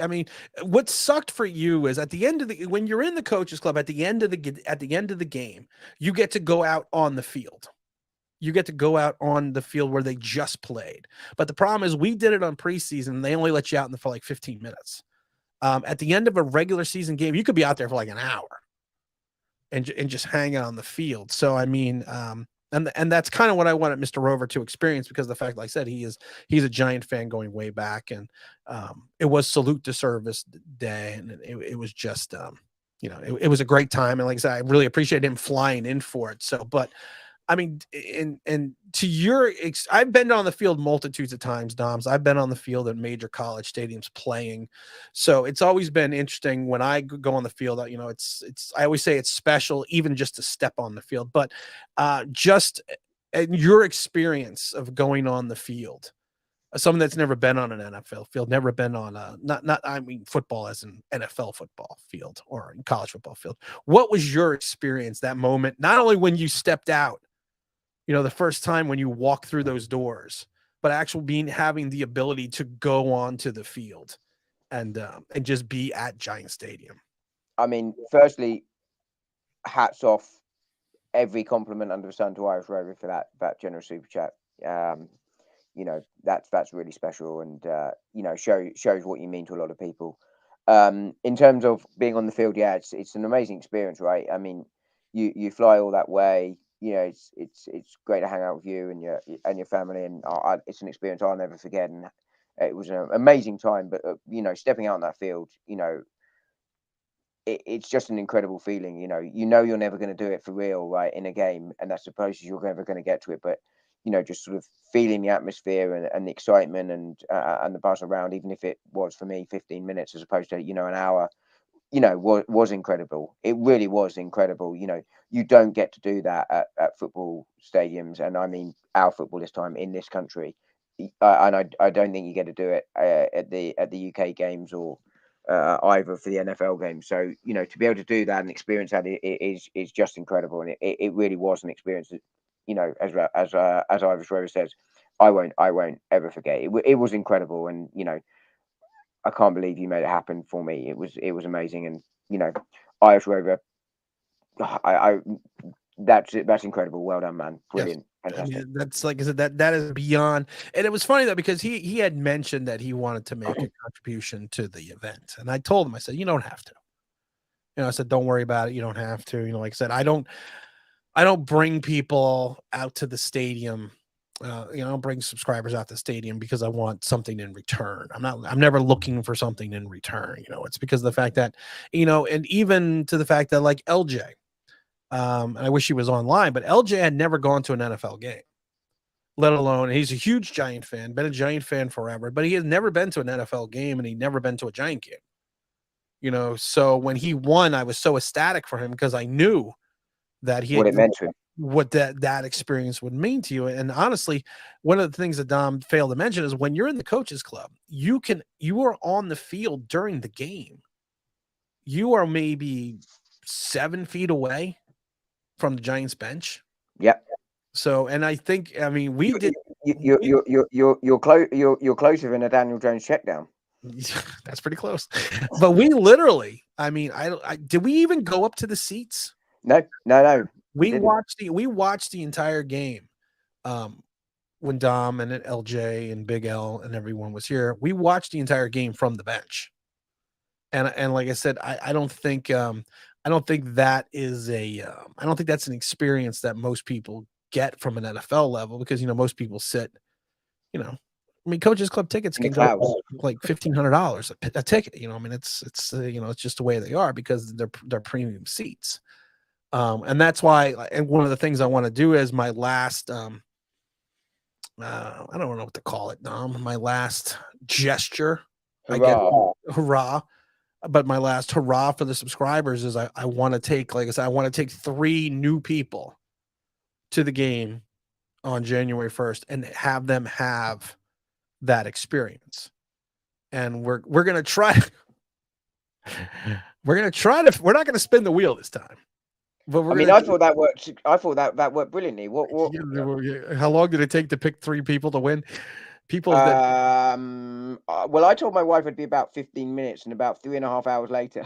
mean, what sucked for you is at the end of when you're in the coaches club, at the end of the game, you get to go out on the field. You get to go out on the field where they just played. But the problem is we did it on preseason, and they only let you out for like 15 minutes. At the end of a regular season game, you could be out there for like an hour and just hang out on the field. So, I mean, and that's kind of what I wanted Mr. Rover to experience, because the fact, like I said, he's a Giant fan going way back, and it was salute to service day, and it was just it was a great time, and like I said, I really appreciate him flying in for it. So, but I mean, and to I've been on the field multitudes of times, Doms. I've been on the field at major college stadiums playing. So it's always been interesting when I go on the field. I always say it's special, even just to step on the field. But just your experience of going on the field, someone that's never been on an NFL field, never been on football as an NFL football field or college football field. What was your experience, that moment, not only when you stepped out, the first time when you walk through those doors, but actually having the ability to go onto the field and just be at Giant Stadium? I mean, firstly, hats off, every compliment under the sun to Irish Rover for that generous super chat. That's really special, and shows what you mean to a lot of people. In terms of being on the field, yeah, it's an amazing experience, right? I mean, you fly all that way. It's great to hang out with you and your family, and it's an experience I'll never forget. And it was an amazing time. But stepping out on that field, it's just an incredible feeling. You're never going to do it for real, right, in a game, and that's the closest you're never going to get to it. But just sort of feeling the atmosphere and the excitement and the buzz around, even if it was for me 15 minutes as opposed to an hour. Was incredible. It really was incredible. You don't get to do that at football stadiums, and I mean our football this time in this country, and I don't think you get to do it at the UK games or either for the NFL games. So to be able to do that and experience that is just incredible, and it really was an experience that as Irish Rover says, I won't ever forget. It was incredible, and I can't believe you made it happen for me. It was amazing, and Irish Rover, that's incredible. Well done, man. Brilliant. Yes. Fantastic. I mean, that's, like I said, that is beyond. And it was funny though, because he had mentioned that he wanted to make a contribution to the event, and I told him, I said, you don't have to. I said, don't worry about it. You don't have to. Like I said, I don't bring people out to the stadium. I don't bring subscribers out to the stadium because I want something in return. I'm never looking for something in return. It's because of the fact that, and even to the fact that, like LJ, and I wish he was online, but LJ had never gone to an NFL game, let alone, he's a huge Giant fan, been a Giant fan forever, but he has never been to an NFL game, and he'd never been to a Giant game. So when he won, I was so ecstatic for him because I knew that what it meant to him, what that experience would mean to you. And honestly, one of the things that Dom failed to mention is when you're in the coaches club, you are on the field during the game. You are maybe 7 feet away from the Giants bench. Yep. So, and I think, I mean, we did. You're close. You're closer than a Daniel Jones check down. That's pretty close. But we literally, I mean, did we even go up to the seats? No. We watched the entire game. When Dom and LJ and Big L and everyone was here, we watched the entire game from the bench. And like I said, I don't think that is I don't think that's an experience that most people get from an NFL level, because most people sit, I mean, Coaches Club tickets can go like $1,500 a ticket. I mean, it's it's just the way they are, because they're premium seats. And that's why, and one of the things I want to do is my last I don't know what to call it, Dom. My last gesture, hurrah. But my last hurrah for the subscribers is I want to take, like I said, I want to take 3 new people to the game on January 1st and have them have that experience. And we're going to try. We're not going to spin the wheel this time. But I thought that worked. I thought that worked brilliantly. What? How long did it take to pick 3 people to win? Well, I told my wife it'd be about 15 minutes, and about 3.5 hours later.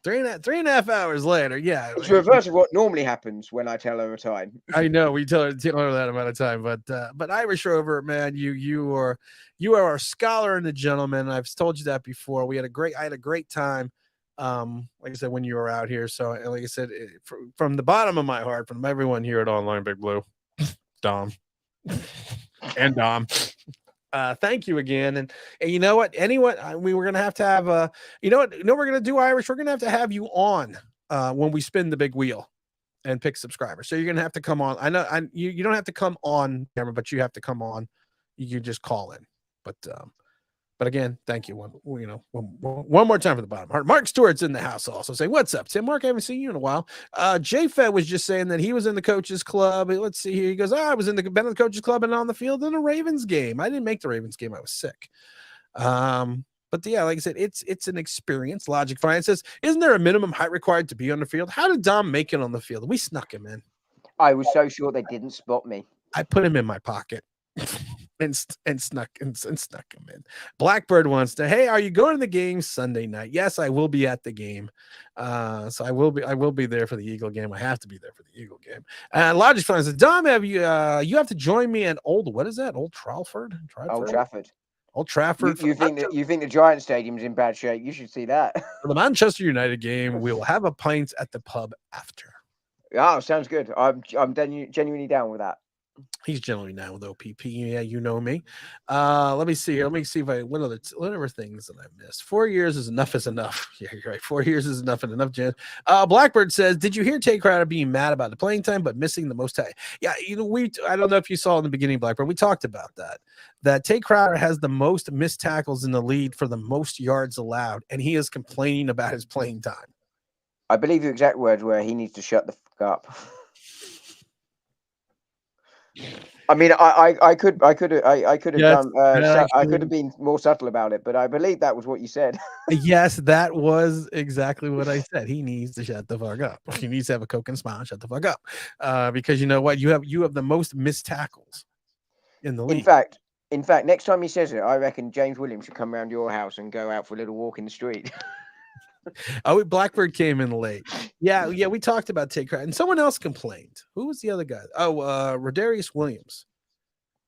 3.5 hours later, yeah. It's the reverse of what normally happens when I tell her a time. I know we tell her that amount of time, but Irish Rover, man, you are our scholar and a gentleman. I've told you that before. I had a great time. Like I said, when you were out here. So, like I said, from the bottom of my heart, from everyone here at Online Big Blue, Dom, and Dom, thank you again. And you know what? We were gonna have to have you know what we're gonna do, Irish. We're gonna have to have you on when we spin the big wheel and pick subscribers. So you're gonna have to come on. I know you don't have to come on camera, but you have to come on. You can just call in, But again, thank you. One more time for the bottom heart. Mark Stewart's in the house also saying, "What's up, Tim?" Mark, I haven't seen you in a while. J-Fed was just saying that he was in the Coaches Club. Let's see here. He goes, I was been in the Coaches Club and on the field in a Ravens game. I didn't make the Ravens game. I was sick. But yeah, like I said, it's an experience. Logic Fine says, "Isn't there a minimum height required to be on the field?" How did Dom make it on the field? We snuck him in. I was so sure they didn't spot me. I put him in my pocket. and snuck him in. Blackbird wants to, hey, are you going to the game Sunday night? Yes, I will be at the game. So I will be there for the Eagle game. I have to be there for the Eagle game. And Logic Fine says, Dom, you have to join me at Old Trafford? Old Trafford. You think the Giant Stadium's in bad shape? You should see that. For the Manchester United game, we will have a pint at the pub after. Oh, sounds good. I'm genuinely down with that. He's generally now with OPP. Yeah, you know me. Let me see here. Let me see if what other things that I missed. 4 years is enough is enough. Yeah, you're right. 4 years is enough and enough, Jan. Blackbird says, did you hear Tay Crowder being mad about the playing time but missing the most time? Yeah, I don't know if you saw in the beginning, Blackbird. We talked about that Tay Crowder has the most missed tackles in the lead for the most yards allowed, and he is complaining about his playing time. I believe the exact words were, he needs to shut the fuck up. I mean, I could have been more subtle about it, but I believe that was what you said. Yes, that was exactly what I said. He needs to shut the fuck up. He needs to have a Coke and smile. Shut the fuck up, because you know what? You have the most missed tackles in the league. In fact, next time he says it, I reckon James Williams should come around your house and go out for a little walk in the street. Oh, Blackbird came in late. Yeah, we talked about Tay Crowder, and someone else complained. Who was the other guy? Oh, Rodarius Williams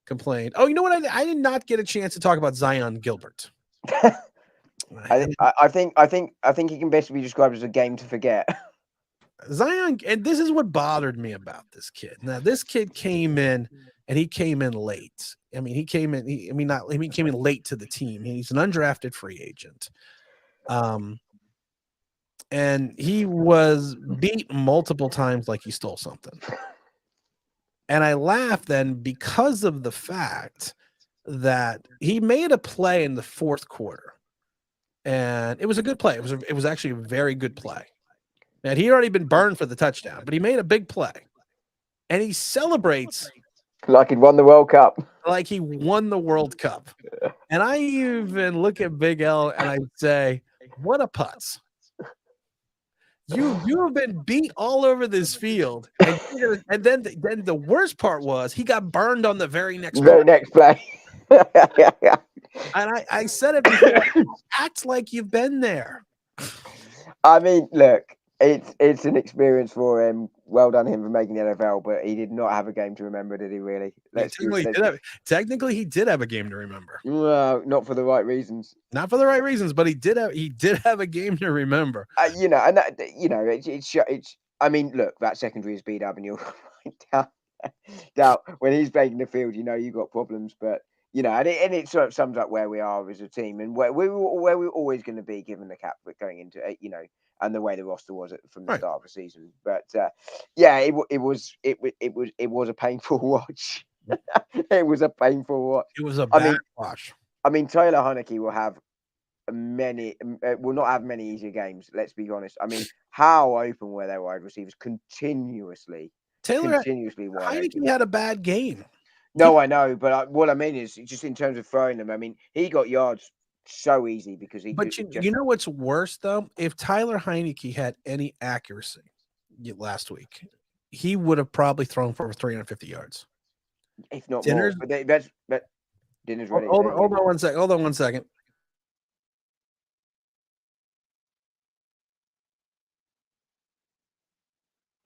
complained. Oh, you know what? I did not get a chance to talk about Zion Gilbert. I think he can best be described as a game to forget. Zion, and this is what bothered me about this kid. Now, this kid came in, and he came in late. I mean, he came in late to the team. He's an undrafted free agent. And he was beat multiple times like he stole something. And I laughed then because of the fact that he made a play in the fourth quarter. And it was a good play. It was actually a very good play. And he had already been burned for the touchdown, but he made a big play. And he celebrates like he'd won the World Cup. Like he won the World Cup. And I even look at Big L and I say, what a putz. You have been beat all over this field, and then the worst part was he got burned on the very next Very next play. And I said it before. Act like you've been there. I mean, look, it's an experience for him. Well done him for making the NFL, but he did not have a game to remember, did he? Really? Technically, he did have a game to remember. Well, not for the right reasons. Not for the right reasons, but he did have a game to remember. You know, and that, you know, it's. I mean, look, that secondary is beat up, and you're doubt when he's playing in the field. You know, you got problems, but you know, and it sort of sums up where we are as a team and where we're always going to be given the cap going into it. You know, and the way the roster was from the start of the season. But yeah, it was a painful watch. It was a painful watch. It was a bad watch. I mean, Taylor Heineke will not have many easier games. Let's be honest. I mean, how open were their wide receivers continuously? Heineke had a bad game. No, I know, but what I mean is just in terms of throwing them. I mean, he got yards so easy because he. But you know what's worse though? If Tyler Heineke had any accuracy last week, he would have probably thrown for 350 yards, if not more. But Dinner's ready. Hold on one second. Hold on one second.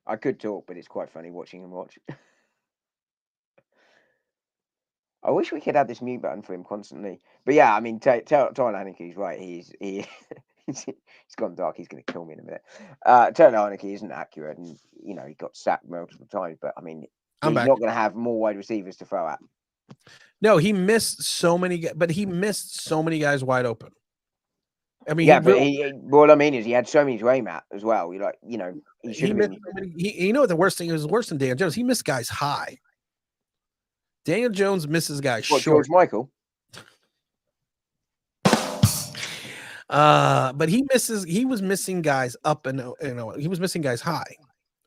I could talk, but it's quite funny watching him watch. I wish we could have this mute button for him constantly. But yeah, I mean, Tyler Heineke's right. He's gone dark. He's going to kill me in a minute. Taylor Heineke isn't accurate, and you know he got sacked multiple times. But I mean, he's not going to have more wide receivers to throw at. No, he missed so many guys wide open. I mean, yeah, what I mean is he had so many to aim at as well. You know, he missed you know what the worst thing is? Worse than Daniel Jones. He missed guys high. Daniel Jones misses guys short. George Michael. But he was missing guys up and he was missing guys high,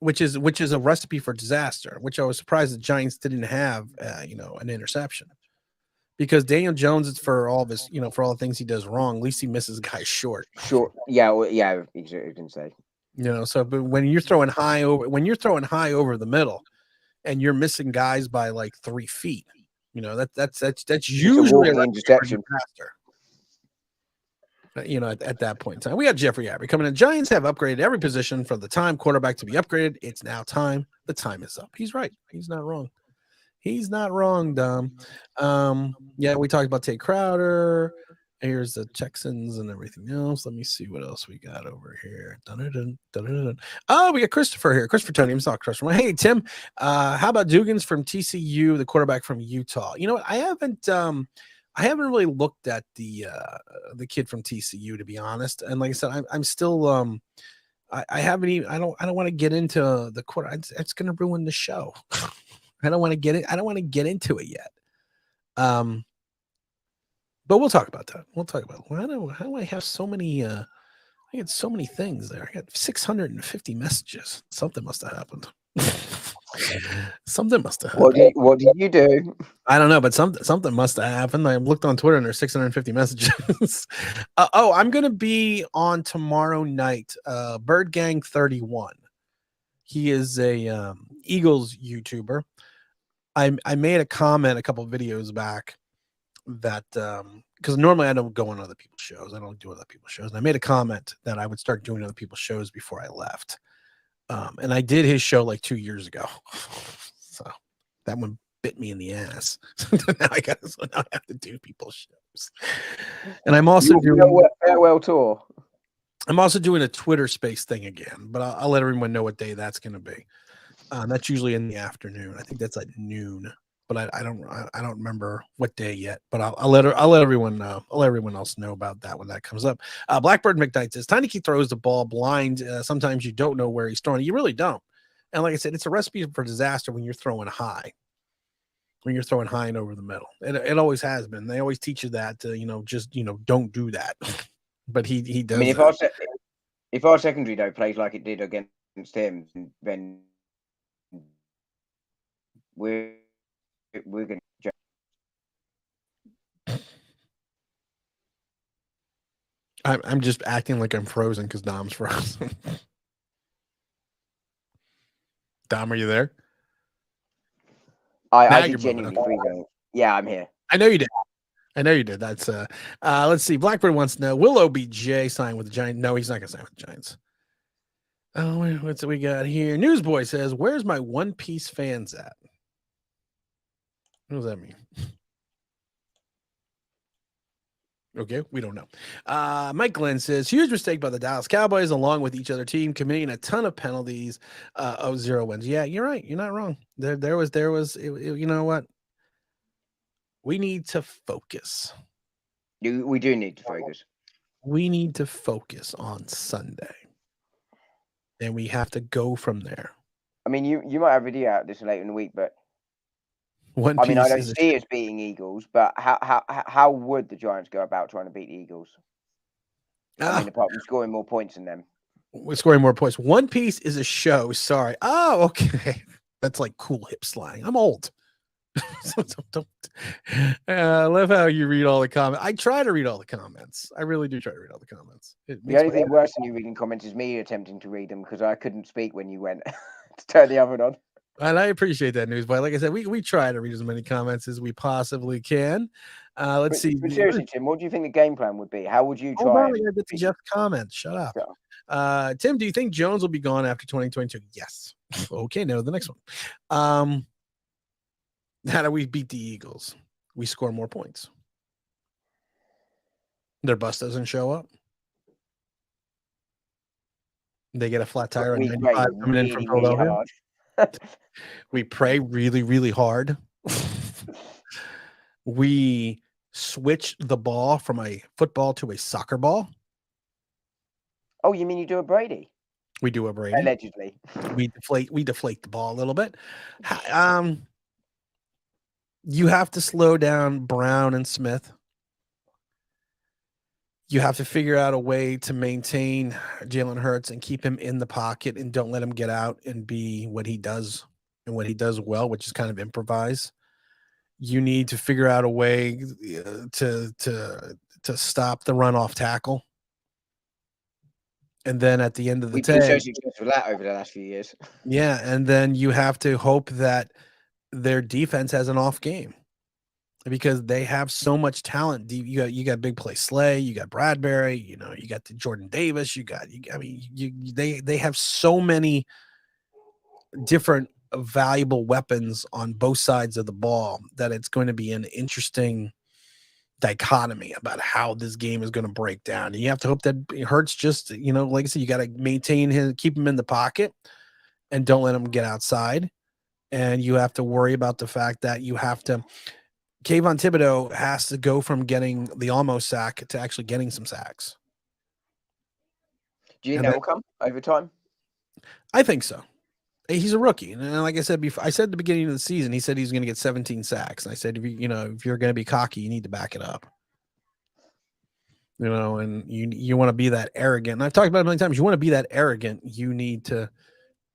which is a recipe for disaster, which I was surprised the Giants didn't have an interception. Because Daniel Jones is for all of his, for all the things he does wrong, at least he misses guys short. Yeah, you can say. So but when you're throwing high over the middle and you're missing guys by like 3 feet, that's usually an interception. At that point in time. We got Jeffrey Abbey coming in. Giants have upgraded every position from the time quarterback to be upgraded. It's now time. The time is up. He's right. He's not wrong. He's not wrong, Dom. Yeah, we talked about Tay Crowder. Here's the Texans and everything else. Let me see what else we got over here. Oh, we got Christopher here. Christopher Tony. I'm sorry, Christopher. Hey, Tim. How about Dugans from TCU, the quarterback from Utah? You know what? I haven't really looked at the kid from TCU, to be honest. And like I said, I'm still I haven't even. I don't want to get into the quarter. It's going to ruin the show. I don't want to get it. I don't want to get into it yet. But we'll talk about that. How do I have so many? I had so many things there. I got 650 messages. Something must have happened. Something must have happened. What did you do? I don't know, but something must have happened. I looked on Twitter and there's 650 messages. I'm gonna be on tomorrow night. Bird Gang 31. He is a Eagles YouTuber. I made a comment a couple of videos back that because normally I don't go on other people's shows. I don't do other people's shows. And I made a comment that I would start doing other people's shows before I left. And I did his show like 2 years ago. So that one bit me in the ass. now I have to do people's shows. And I'm also doing a farewell tour. I'm also doing a Twitter space thing again, but I'll let everyone know what day that's going to be. That's usually in the afternoon. I think that's at noon, but I don't remember what day yet. But I'll let everyone know. I'll let everyone else know about that when that comes up. Blackbird McKnight says Heineke throws the ball blind. Sometimes you don't know where he's throwing. You really don't. And like I said, it's a recipe for disaster when you're throwing high. When you're throwing high and over the middle, it always has been. They always teach you that. Don't do that. But he does. I mean, if our secondary though plays like it did against him, then we're going to. I'm just acting like I'm frozen because Dom's frozen. Dom, are you there? I Now did you're moving. genuinely freeze. Yeah, I'm here. I know you did. That's let's see. Blackbird wants to know, will OBJ sign with the Giants? No, he's not gonna sign with the Giants. Oh, what's we got here? Newsboy says, where's my One Piece fans at? What does that mean? Okay, we don't know. Mike Glenn says, huge mistake by the Dallas Cowboys, along with each other team, committing a ton of penalties of 0 wins. Yeah, you're right. You're not wrong. There was, you know what? We need to focus. We do need to focus. We need to focus on Sunday. And we have to go from there. I mean, you might have a video out this later in the week, but One I mean, I Piece don't is see us beating Eagles, but how would the Giants go about trying to beat the Eagles? I mean, apart from scoring more points than them. We're scoring more points. One Piece is a show. Sorry. Oh, okay. That's like cool hip slang. I'm old. I love how you read all the comments. I try to read all the comments. I really do try to read all the comments. The only thing worse than you reading comments is me attempting to read them because I couldn't speak when you went to turn the oven on. And I appreciate that news, but like I said, we try to read as many comments as we possibly can. Let's see. But seriously, Tim, what do you think the game plan would be? How would you try? Hold on, I gotta get to Jeff's comments. Shut up. Tim, do you think Jones will be gone after 2022? Yes. Okay, no, the next one. How do we beat the Eagles? We score more points. Their bus doesn't show up. They get a flat tire on 95 coming in from Philadelphia. We pray really, really hard. We switch the ball from a football to a soccer ball. Oh, you mean you do a Brady? We do a Brady. Allegedly. We deflate the ball a little bit. You have to slow down Brown and Smith. You have to figure out a way to maintain Jalen Hurts and keep him in the pocket and don't let him get out and be what he does and what he does well, which is kind of improvise. You need to figure out a way to stop the run off tackle. And then at the end of the day, we've been so successful with that over the last few years. Yeah, and then you have to hope that their defense has an off game because they have so much talent. You got big play Slay, you got Bradbury, you got the Jordan Davis, they have so many different valuable weapons on both sides of the ball that it's going to be an interesting dichotomy about how this game is going to break down. And you have to hope that Hurts just, like I said, you got to maintain him, keep him in the pocket and don't let him get outside. And you have to worry about the fact that Kayvon Thibodeau has to go from getting the almost sack to actually getting some sacks. Do you think that will come over time? I think so. He's a rookie. And like I said before, I said at the beginning of the season, he said he's going to get 17 sacks. And I said, if you're going to be cocky, you need to back it up. And you want to be that arrogant. And I've talked about it many times. You want to be that arrogant. You need to.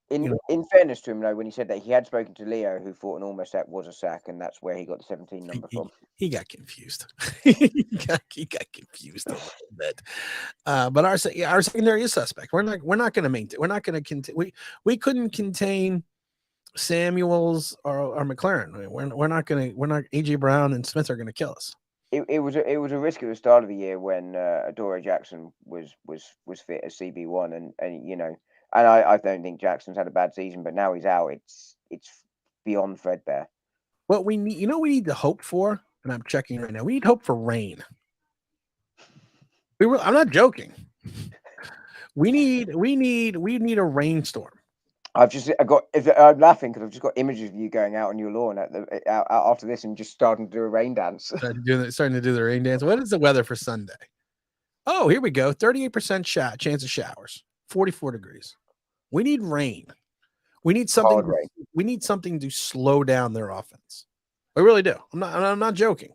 In fairness to him, though, when he said that, he had spoken to Leo, who thought an almost sack was a sack, and that's where he got the 17 number from. He got confused. he got confused a little bit. But our secondary is suspect. We're not going to maintain. We're not going to contain. We couldn't contain Samuels or McLaren. We're not AJ Brown and Smith are going to kill us. It was a risk at the start of the year when Adoree Jackson was fit as CB1, and And I don't think Jackson's had a bad season, but now he's out. It's beyond threadbare. What we need, we need to hope for, and I'm checking right now. We need hope for rain. I'm not joking. We need a rainstorm. I'm laughing because I've just got images of you going out on your lawn after this and just starting to do a rain dance. Starting to do the rain dance. What is the weather for Sunday? Oh, here we go. 38% chance of showers. 44 degrees. We need rain. We need something. We need something to slow down their offense. We really do. I'm not joking.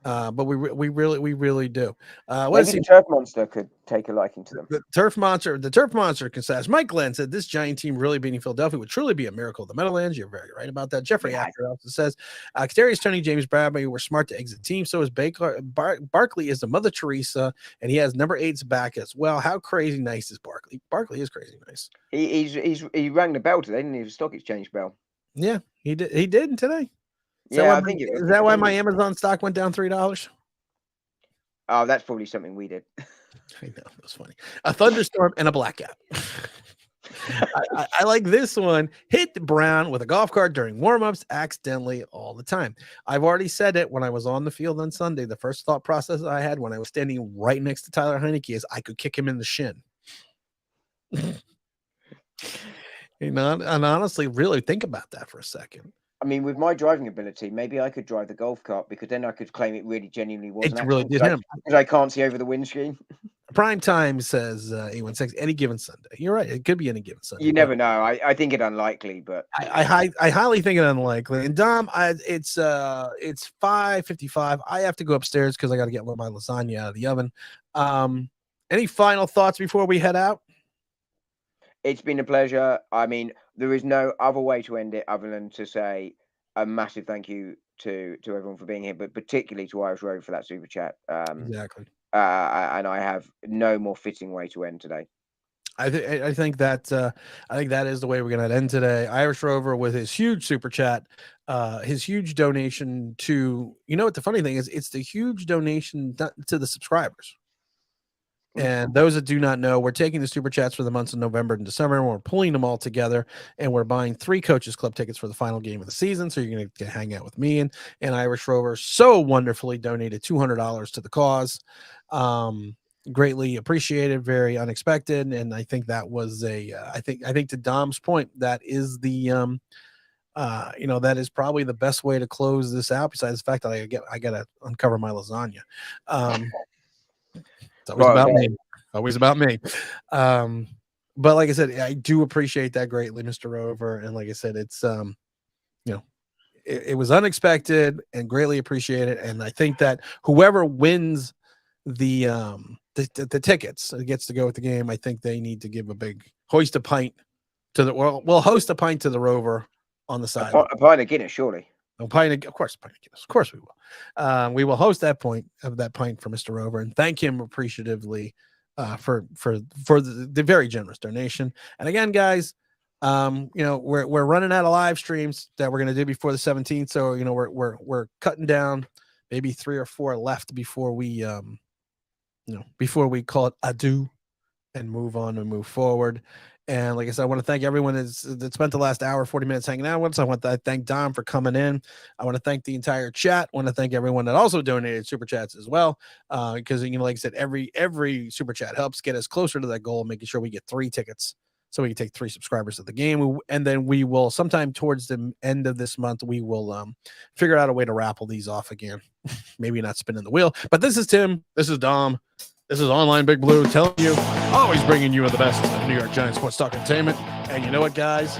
But we really do. Maybe the Turf Monster could take a liking to them. The Turf Monster can says Mike Glenn said this Giant team really beating Philadelphia would truly be a miracle of the Meadowlands. You're very right about that. Jeffrey Actor also says Kadarius Toney, James Bradbury were smart to exit the team. So is Barkley is the Mother Teresa, and he has number 8's back as well. How crazy nice is Barkley? Barkley is crazy nice. He rang the bell today, didn't he? The stock exchange bell. Yeah, he did. He did today. I think is that why my Amazon stock went down $3? Oh, that's probably something we did. I know, that's funny. A thunderstorm and a blackout. I like this one. Hit Brown with a golf cart during warm-ups accidentally all the time. I've already said it when I was on the field on Sunday. The first thought process I had when I was standing right next to Tyler Heineke is I could kick him in the shin. And honestly, really think about that for a second. I mean, with my driving ability, maybe I could drive the golf cart because then I could claim it really genuinely was. It really did him. Because I can't see over the windscreen. Prime time says 816 any given Sunday. You're right. It could be any given Sunday. You never know. I think it unlikely, but I highly think it unlikely. And Dom, it's 5:55. I have to go upstairs because I got to get my lasagna out of the oven. Any final thoughts before we head out? It's been a pleasure. I mean, there is no other way to end it other than to say a massive thank you to everyone for being here, but particularly to Irish Road for that super chat. Exactly. And I have no more fitting way to end today. I think that is the way we're going to end today. Irish Rover with his huge super chat, his huge donation to, you know what the funny thing is, it's the huge donation to the subscribers. And those that do not know, we're taking the super chats for the months of November and December, and we're pulling them all together, and we're buying 3 Coaches Club tickets for the final game of the season. So you're going to hang out with me and Irish Rover. So wonderfully donated $200 to the cause. Greatly appreciated, very unexpected, and I think that was I think to Dom's point, that is the that is probably the best way to close this out. Besides the fact that I gotta uncover my lasagna. It's always about me. Always about me. But like I said, I do appreciate that greatly, Mr. Rover. And like I said, it's it was unexpected and greatly appreciated. And I think that whoever wins the tickets gets to go with the game. I think they need to give a big hoist a pint to the we'll host a pint to the Rover on the side. A pint of Guinness, surely. Of course, pint of Guinness. Of course we will. We will host that pint for Mr. Rover and thank him appreciatively for the very generous donation. And again, guys, we're running out of live streams that we're gonna do before the 17th. So we're cutting down maybe 3 or 4 left before we before we call it adieu and move on and move forward. And like I said, I want to thank everyone that spent the last hour, 40 minutes hanging out with us. I want to thank Dom for coming in. I want to thank the entire chat. I want to thank everyone that also donated super chats as well. Because like I said, every super chat helps get us closer to that goal, making sure we get 3 tickets so we can take 3 subscribers to the game. And then we will sometime towards the end of this month, we will figure out a way to raffle these off again. Maybe not spinning the wheel, but this is Tim. This is Dom. This is Online Big Blue telling you, always bringing you the best of New York Giants sports talk entertainment. And you know what, guys?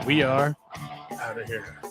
We are out of here.